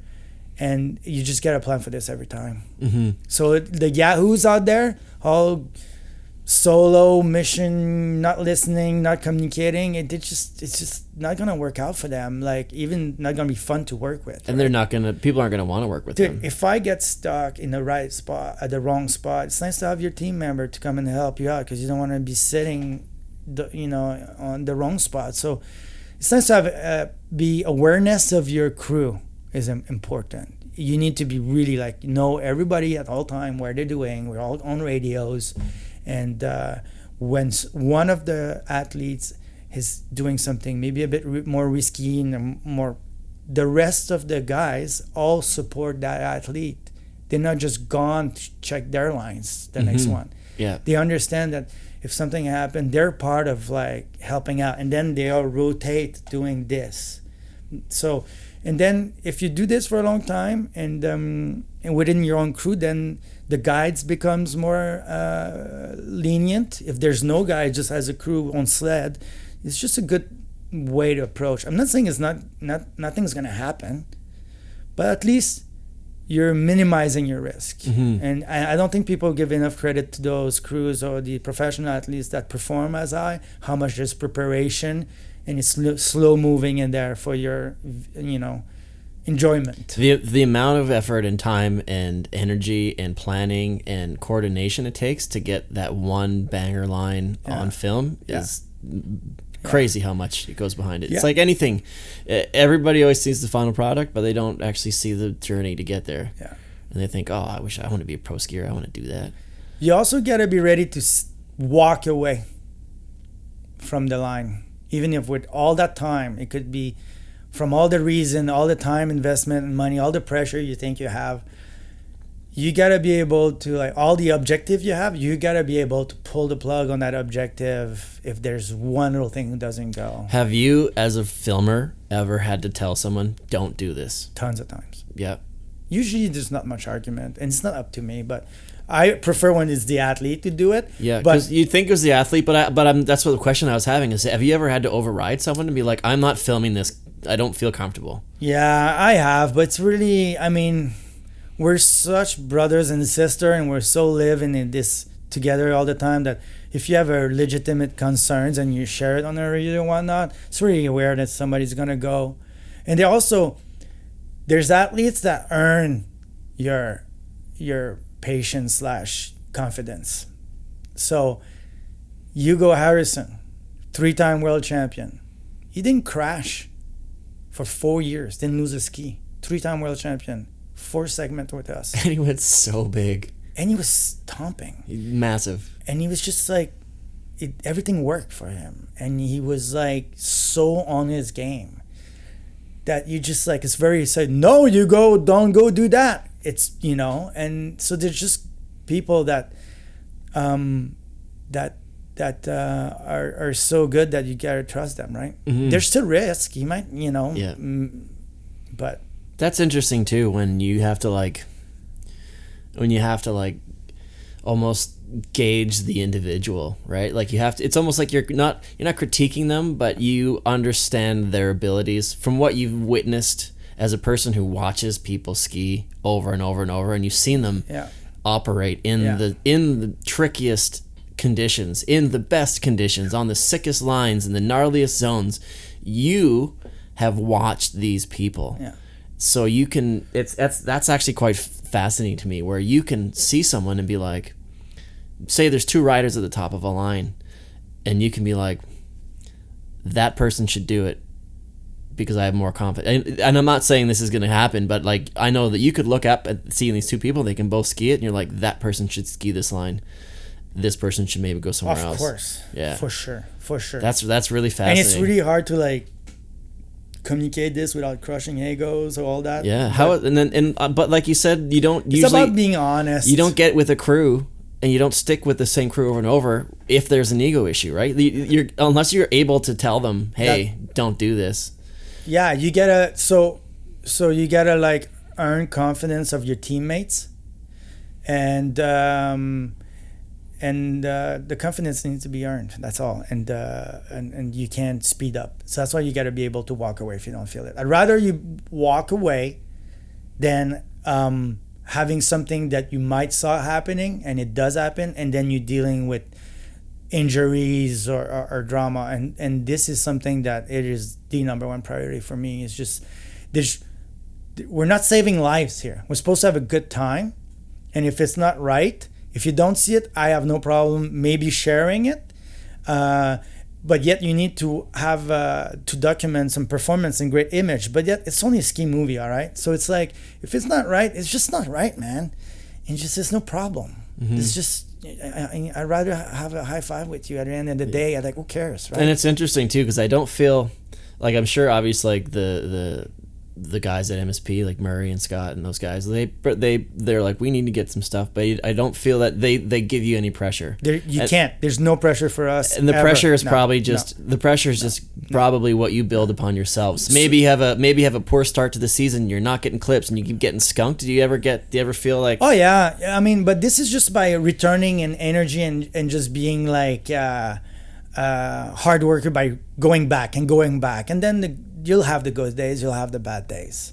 and you just got to plan for this every time. So the yahoos out there, all solo mission, not listening, not communicating, it's just not gonna work out for them. Like, even not gonna be fun to work with. And right? People aren't gonna want to work with them. If I get stuck in the right spot at the wrong spot, it's nice to have your team member to come and help you out, because you don't want to be sitting on the wrong spot. So it's nice to have be awareness of your crew is important. You need to be really know everybody at all time, where they're doing. We're all on radios. And when one of the athletes is doing something maybe a bit more risky and the rest of the guys all support that athlete. They're not just gone to check their lines the next one. Yeah. They understand that if something happened, they're part of helping out, and then they all rotate doing this. So, and then if you do this for a long time and within your own crew, then the guides becomes more lenient. If there's no guide, just as a crew on sled, it's just a good way to approach. I'm not saying it's nothing's gonna happen, but at least you're minimizing your risk. And I don't think people give enough credit to those crews or the professional athletes that perform as how much there's preparation, and it's slow moving in there for your enjoyment. The amount of effort and time and energy and planning and coordination it takes to get that one banger line on film is crazy. How much it goes behind it. It's like anything. Everybody always sees the final product, but they don't actually see the journey to get there. Yeah. And they think, oh, I want to be a pro skier. I want to do that. You also got to be ready to walk away from the line. Even if with all that time, it could be from all the reason, all the time investment and money, all the pressure you think you have, you got to be able to, all the objective you have, you got to be able to pull the plug on that objective if there's one little thing that doesn't go. Have you, as a filmer, ever had to tell someone, don't do this? Tons of times. Yeah. Usually there's not much argument, and it's not up to me, but I prefer when it's the athlete to do it. Yeah, because you think it was the athlete, but that's what the question I was having is, have you ever had to override someone and be like, I'm not filming this, I don't feel comfortable? Yeah, I have, but it's really, we're such brothers and sisters, and we're so living in this together all the time that if you have a legitimate concerns and you share it on the radio and whatnot, it's really aware that somebody's gonna go. And there's athletes that earn your patience / confidence. So Hugo Harrison, 3-time world champion, he didn't crash for 4 years, didn't lose a ski. 3-time world champion, 4 segment with us. And he went so big. And he was stomping. Massive. And he was just everything worked for him. And he was so on his game that you just it's very no, you don't go do that. It's, and so there's just people that are so good that you gotta trust them, right? There's still risk. You might, but that's interesting too, when you have to almost gauge the individual, right? Like you have to, it's almost like you're not critiquing them, but you understand their abilities from what you've witnessed as a person who watches people ski over and over and over, and you've seen them operate in the trickiest conditions, in the best conditions, on the sickest lines, in the gnarliest zones. You have watched these people. Yeah. So you can, that's actually quite fascinating to me, where you can see someone and be like, say there's two riders at the top of a line, and you can be like, that person should do it because I have more confidence. And I'm not saying this is going to happen, but like, I know that you could look up at seeing these two people, they can both ski it, and you're like, that person should ski this line. This person should maybe go somewhere else. Of course. Yeah. For sure. That's really fascinating. And it's really hard to like communicate this without crushing egos or all that. Yeah. But like you said, you don't usually. It's about being honest. You don't get with a crew, and you don't stick with the same crew over and over if there's an ego issue, right? Unless you're able to tell them, hey, don't do this. Yeah, you gotta so you gotta like earn confidence of your teammates, and the confidence needs to be earned. That's all, and you can't speed up. So that's why you gotta be able to walk away if you don't feel it. I'd rather you walk away than having something that you might saw happening and it does happen, and then you're dealing with injuries or drama, and this is something that it is the number one priority for me. It's just we're not saving lives here. We're supposed to have a good time, and if it's not right, if you don't see it, I have no problem maybe sharing it, but yet you need to have to document some performance and great image, but yet it's only a ski movie, all right? So it's like, if it's not right, it's just not right, man, and just there's no problem. It's just, I'd rather have a high five with you at the end of the day. I'm like, who cares, right? And it's interesting too, because I don't feel like, I'm sure obviously like the guys at MSP, like Murray and Scott and those guys, they're like, we need to get some stuff, but I don't feel that they give you any pressure. Can't. There's no pressure for us. And the pressure is probably just probably what you build upon yourselves. Maybe you have a poor start to the season, you're not getting clips, and you keep getting skunked. Do you ever feel like? Oh yeah, I mean, but this is just by returning and energy and just being like hard worker by going back, and then you'll have the good days, you'll have the bad days.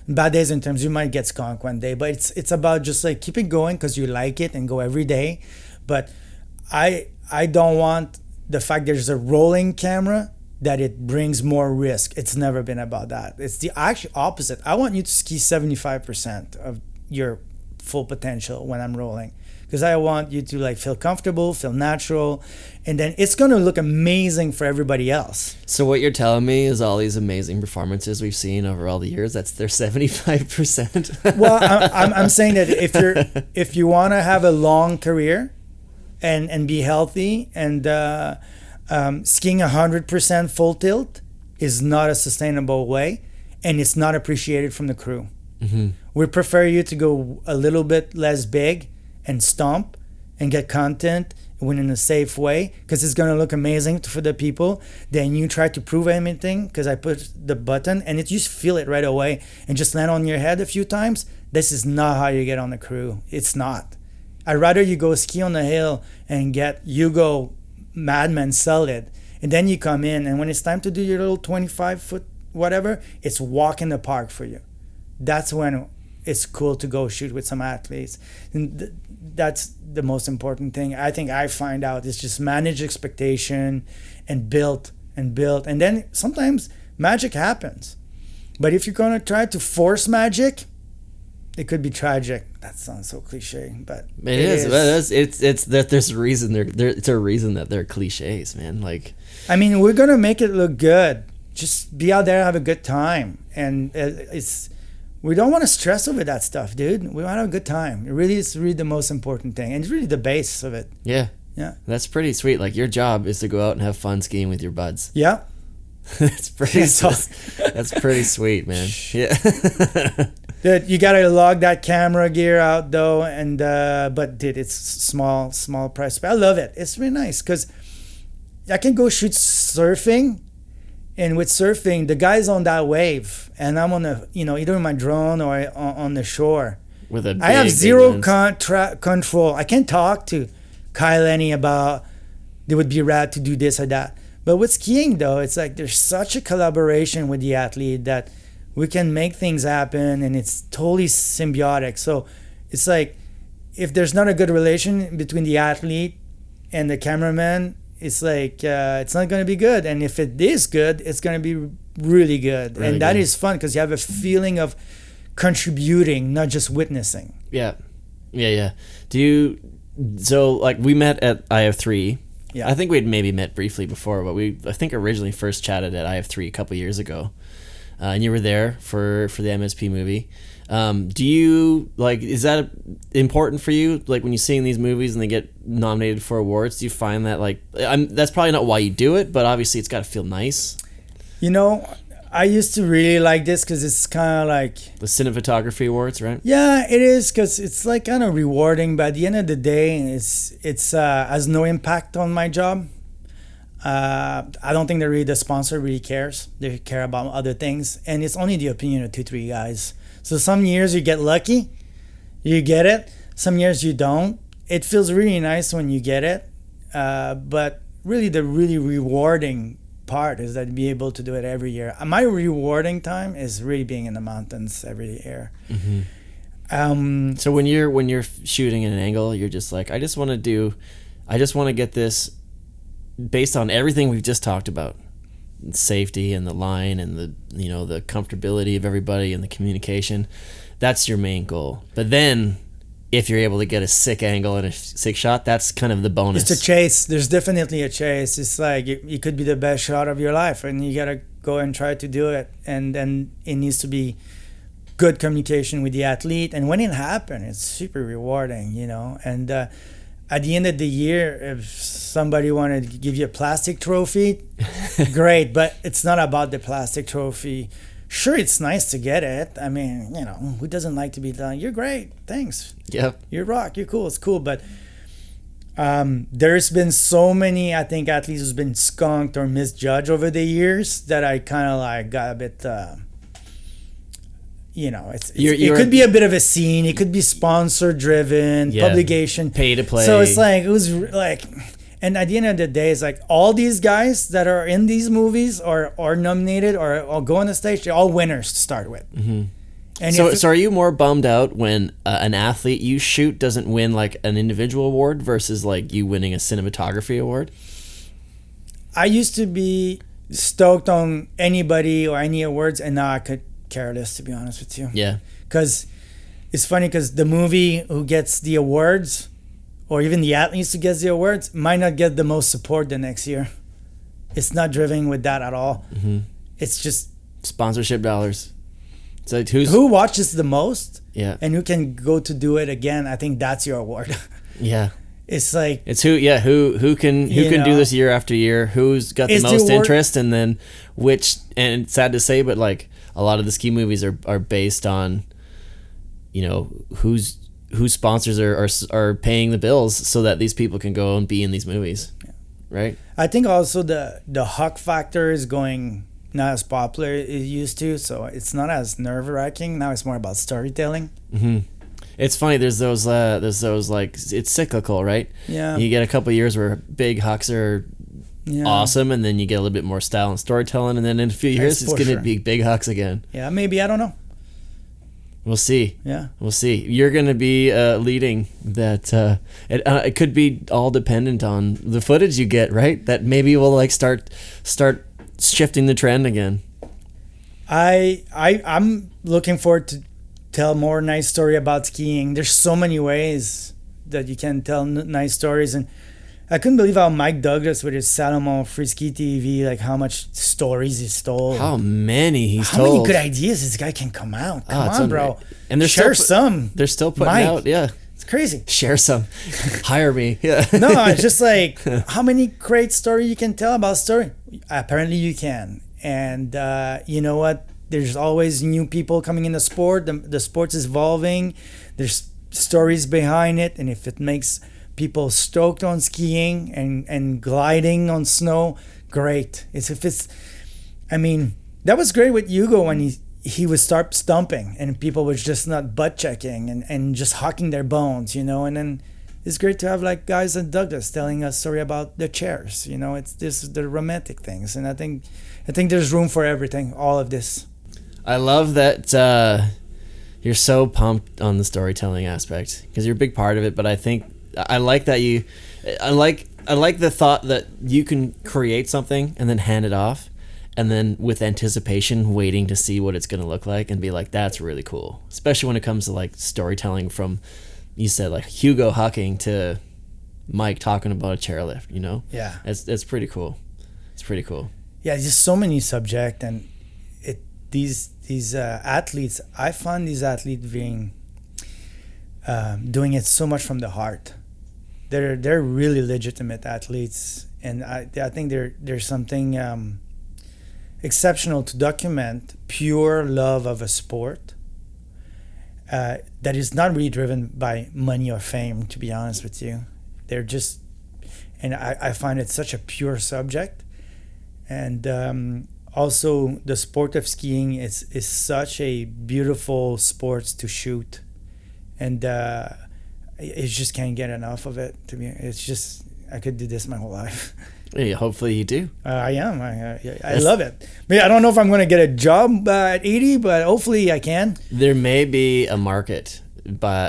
Bad days in terms you might get skunked one day, but it's about just like keep it going because you like it and go every day. But I don't want the fact there's a rolling camera that it brings more risk. It's never been about that. It's the actual opposite. I want you to ski 75% of your full potential when I'm rolling, because I want you to like feel comfortable, feel natural, and then it's going to look amazing for everybody else. So what you're telling me is all these amazing performances we've seen over all the years, that's their 75%. Well, I'm saying that if you want to have a long career and be healthy, and skiing 100% full tilt is not a sustainable way, and it's not appreciated from the crew. We prefer you to go a little bit less big and stomp and get content when in a safe way, because it's going to look amazing for the people. Then you try to prove anything because I put the button and you just feel it right away and just land on your head a few times. This is not how you get on the crew. It's not. I'd rather you go ski on the hill and you go madman solid, and then you come in, and when it's time to do your little 25-foot whatever, it's walk in the park for you. That's when it's cool to go shoot with some athletes. And that's the most important thing. I think I find out is just manage expectation and build. And then sometimes magic happens. But if you're going to try to force magic, it could be tragic. That sounds so cliche, but it is. It's that there's a reason it's a reason that they're cliches, man. Like, I mean, we're going to make it look good. Just be out there, have a good time. And we don't want to stress over that stuff, dude. We want to have a good time. It's really the most important thing. And it's really the base of it. Yeah. That's pretty sweet. Like, your job is to go out and have fun skiing with your buds. Yeah. That's pretty sweet, man. Yeah. Dude, you gotta log that camera gear out though, and but dude, it's small price. But I love it. It's really nice because I can go shoot surfing. And with surfing, the guy's on that wave, and I'm on either in my drone or on the shore. With I have zero control. I can't talk to Kyle any about they would be rad to do this or that. But with skiing though, it's like there's such a collaboration with the athlete that we can make things happen, and it's totally symbiotic. So it's like if there's not a good relation between the athlete and the cameraman, it's like it's not going to be good. And if it is good, it's going to be really good. Really and that good. is fun because you have a feeling of contributing, not just witnessing. Yeah. So like we met at IF3. Yeah. I think we'd maybe met briefly before, but I think originally first chatted at IF3 a couple years ago. And you were there for the MSP movie. Do you like? Is that important for you? Like when you're seeing these movies and they get nominated for awards, do you find that like that's probably not why you do it, but obviously it's got to feel nice. You know, I used to really like this because it's kind of like The cinematography awards, right? yeah, it is because it's like kind of rewarding. But at the end of the day, it's has no impact on my job. I don't think the sponsor really cares. They care about other things, and it's only the opinion of 2-3 guys. So some years you get lucky, you get it. Some years you don't. It feels really nice when you get it, but really the really rewarding part is that be able to do it every year. My rewarding time is really being in the mountains every year. Mm-hmm. So when you're shooting at an angle, you're just like, I just want to get this based on everything we've just talked about, safety and the line and the comfortability of everybody and the communication. That's your main goal. But then if you're able to get a sick angle and a sick shot, that's kind of the bonus. It's a chase. There's definitely a chase. It's like it could be the best shot of your life, and you gotta go and try to do it. And then it needs to be good communication with the athlete. And when it happens, it's super rewarding, And at the end of the year, if somebody wanted to give you a plastic trophy, great. But it's not about the plastic trophy. Sure, it's nice to get it. I mean, who doesn't like to be done? You're great. Thanks. Yep. You rock. You're cool. It's cool. But there's been so many, I think, athletes who's been skunked or misjudged over the years that I kind of like got a bit, it could be a bit of a scene. It could be sponsor driven, publication. Pay to play. So it's like, it was like, and at the end of the day, it's like all these guys that are in these movies or nominated or go on the stage, they're all winners to start with. Mm-hmm. And so are you more bummed out when an athlete you shoot doesn't win like an individual award versus like you winning a cinematography award? I used to be stoked on anybody or any awards, and now I could care less, to be honest with you. Yeah. Because it's funny because the movie who gets the awards, or even the athletes who gets the awards, might not get the most support the next year. It's not driven with that at all. Mm-hmm. It's just sponsorship dollars. It's like who watches the most, yeah, and who can go to do it again. I think that's your award. Yeah. It's like it's who can do this year after year, who's got the most interest, and then and it's sad to say, but like a lot of the ski movies are based on, whose sponsors are paying the bills so that these people can go and be in these movies, right? I think also the huck factor is going not as popular as it used to, so it's not as nerve-wracking. Now it's more about storytelling. Mm-hmm. It's funny. There's those like it's cyclical, right? Yeah. You get a couple of years where big hucks are awesome, and then you get a little bit more style and storytelling, and then in a few years it's going to be big hucks again. Yeah, maybe, I don't know. We'll see. Yeah, we'll see. You're going to be leading that. It could be all dependent on the footage you get, right? That maybe will like start shifting the trend again. I'm looking forward to tell more nice story about skiing. There's so many ways that you can tell nice stories, and I couldn't believe how Mike Douglas with his Salomon Free Ski TV, like how much stories he stole. How many he's told. How many good ideas this guy can come out. Come on, bro. And they're Share some. They're still putting Mike. out. Yeah. It's crazy. Share some. Hire me. Yeah. No, it's just like how many great story you can tell about story. Apparently you can. And you know what? There's always new people coming in the sport. The sport's evolving. There's stories behind it. And if it makes people stoked on skiing and gliding on snow, great. That was great with Hugo when he would start stumping and people was just not butt checking and just hocking their bones, and then it's great to have like guys in Douglas telling a story about the chairs. You know, it's this the romantic things, and I think there's room for everything. All of this. I love that you're so pumped on the storytelling aspect because you're a big part of it. But I like that I like the thought that you can create something and then hand it off, and then with anticipation waiting to see what it's going to look like and be like, that's really cool. Especially when it comes to like storytelling from, you said like Hugo hucking to Mike talking about a chairlift, you know? Yeah. It's pretty cool. It's pretty cool. Yeah, just so many subjects, and these athletes, I find these athletes being doing it so much from the heart. They're really legitimate athletes, and I think there's something exceptional to document pure love of a sport that is not really driven by money or fame, to be honest with you. They're just, and I find it such a pure subject. And also the sport of skiing is such a beautiful sport to shoot. And you just can't get enough of it. To me, it's just, I could do this my whole life. Yeah, hopefully you do. I am. I love it. I don't know if I'm going to get a job at 80, but hopefully I can. There may be a market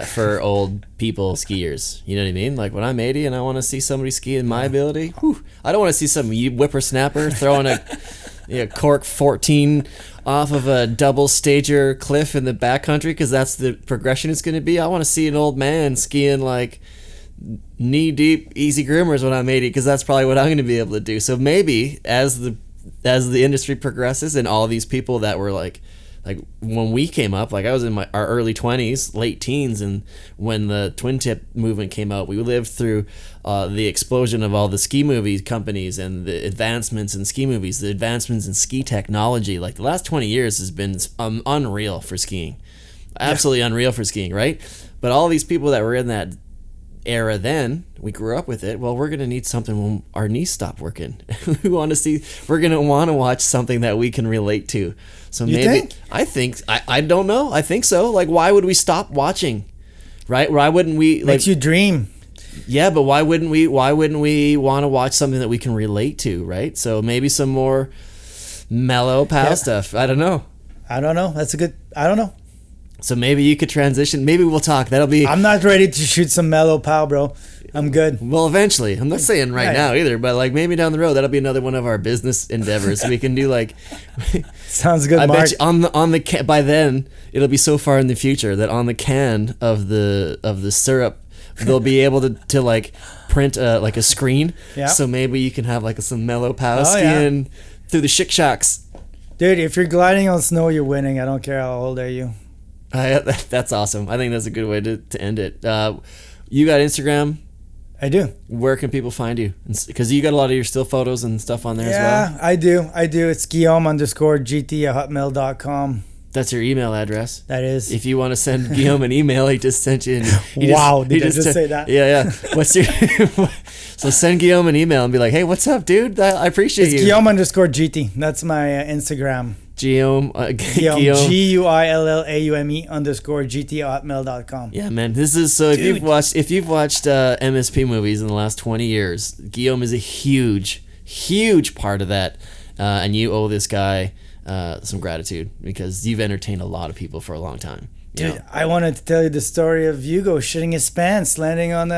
for old people skiers. You know what I mean? Like when I'm 80 and I want to see somebody ski in my ability, whew, I don't want to see some whippersnapper throwing a cork 14 off of a double stager cliff in the backcountry because that's the progression it's going to be. I want to see an old man skiing like knee-deep easy groomers when I'm 80 because that's probably what I'm going to be able to do. So maybe as the industry progresses and all these people that were like when we came up, like I was in our early 20s, late teens, and when the twin tip movement came out, we lived through the explosion of all the ski movie companies and the advancements in ski movies, the advancements in ski technology. Like the last 20 years has been unreal for skiing. Absolutely unreal for skiing, right? But all these people that were in that era then, we grew up with it. Well, we're going to need something when our knees stop working. We're going to want to watch something that we can relate to. So maybe, I don't know. I think so. Like, why would we stop watching? Right? Why wouldn't we? Makes you dream. Yeah, but why wouldn't we want to watch something that we can relate to? Right? So maybe some more mellow pow stuff. I don't know. I don't know. So maybe you could transition. Maybe we'll talk. That'll be. I'm not ready to shoot some mellow pow, bro. I'm good. Well, eventually. I'm not saying right now either, but like maybe down the road that'll be another one of our business endeavors. We can do like. Sounds good, I Mark. bet you on the by then it'll be so far in the future that on the can of the syrup they'll be able to like print like a screen. Yeah. So maybe you can have like some mellow pow skiing through the shick-shocks. Dude, if you're gliding on snow, you're winning. I don't care how old are you. That's awesome. I think that's a good way to end it. You got Instagram? I do. Where can people find you? Because you got a lot of your still photos and stuff on there as well. Yeah, I do. It's Guillaume_GT@hotmail.com. That's your email address. That is. If you want to send Guillaume an email, he just sent you. Wow, did I just say that? Yeah. What's your? So send Guillaume an email and be like, "Hey, what's up, dude? I appreciate you." It's Guillaume_GT. That's my Instagram. Guillaume GUILLAUME_GT@hotmail.com. Yeah, man. This is so. Dude. If you've watched MSP movies in the last 20 years, Guillaume is a huge part of that, and you owe this guy some gratitude because you've entertained a lot of people for a long time. Dude, I wanted to tell you the story of Hugo shitting his pants, landing on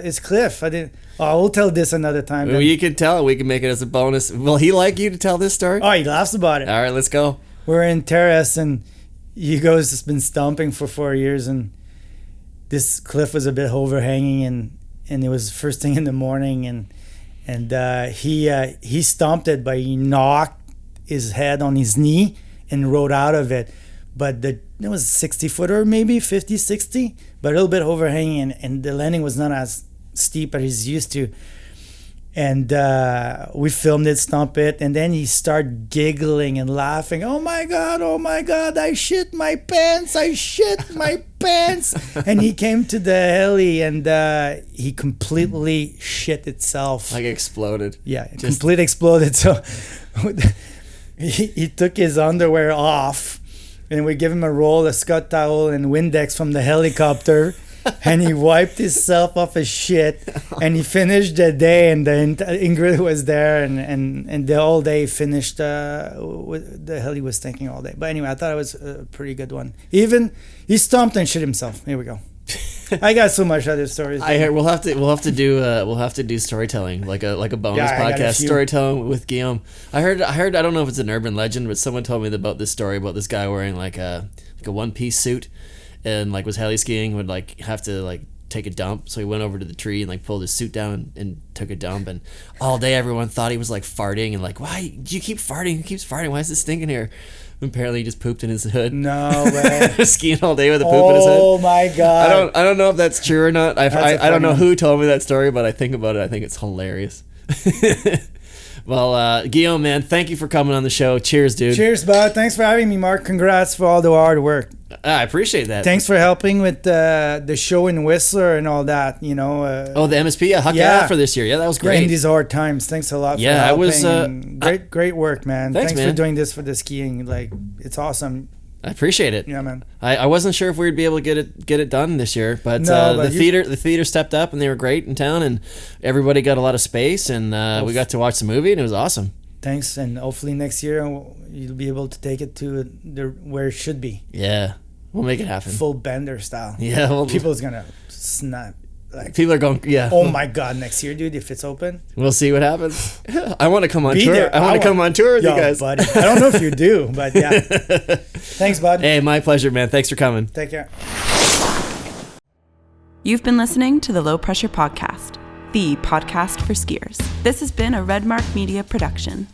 his cliff. I will tell this another time. Well, you can tell it. We can make it as a bonus. Will he like you to tell this story? Oh, he laughs about it. All right, let's go. We're in Terrace, and Hugo's been stomping for 4 years, and this cliff was a bit overhanging, and it was first thing in the morning, and he stomped it, but he knocked his head on his knee and rode out of it. But it was 60-footer, maybe 50, 60, but a little bit overhanging, and the landing was not as steep as he's used to. And we filmed it, stomp it, and then he started giggling and laughing. Oh my God, I shit my pants. And he came to the heli, and he completely shit itself. Like exploded. Yeah, completely exploded. So he took his underwear off, and we give him a roll, a Scott towel, and Windex from the helicopter. and he wiped himself off his shit, and he finished the day, and Ingrid was there, and the whole day finished with the hell he was thinking all day. But anyway, I thought it was a pretty good one. Even he stomped and shit himself. Here we go. I got so much other stories. I heard we'll have to do storytelling, like a bonus podcast, storytelling with Guillaume. I heard I don't know if it's an urban legend, but someone told me about this story about this guy wearing like a one-piece suit, and like was heli-skiing, would like have to like take a dump, so he went over to the tree and like pulled his suit down and took a dump, and all day everyone thought he was like farting, and like, why do you keep farting? He keeps farting. Why is this stinking here? Apparently he just pooped in his hood. No way. Skiing all day with a poop in his head. Oh my god. I don't know if that's true or not. I don't know who told me that story, but I think about it. I think it's hilarious. Well, Guillaume, man, thank you for coming on the show. Cheers, dude. Cheers, bud. Thanks for having me, Mark. Congrats for all the hard work. I appreciate that. Thanks for helping with the show in Whistler and all that, you know. The MSP, yeah, for this year. Yeah, that was great. In these hard times. Thanks a lot for helping. Great work, man. Thanks for doing this for the skiing. Like, it's awesome. I appreciate it. Yeah, man. I wasn't sure if we'd be able to get it done this year, but the theater stepped up and they were great in town, and everybody got a lot of space, and we got to watch the movie, and it was awesome. Thanks, and hopefully next year you'll be able to take it to where it should be. Yeah, we'll make it happen. Full Bender style. Yeah, people's gonna snap. Like, people are going, yeah. Oh my god, next year, dude, if it's open. We'll see what happens. I want to come on tour. I want to come on tour with you guys. Buddy. I don't know if you do, but yeah. Thanks, bud. Hey, my pleasure, man. Thanks for coming. Take care. You've been listening to the Low Pressure Podcast, the podcast for skiers. This has been a Redmark Media production.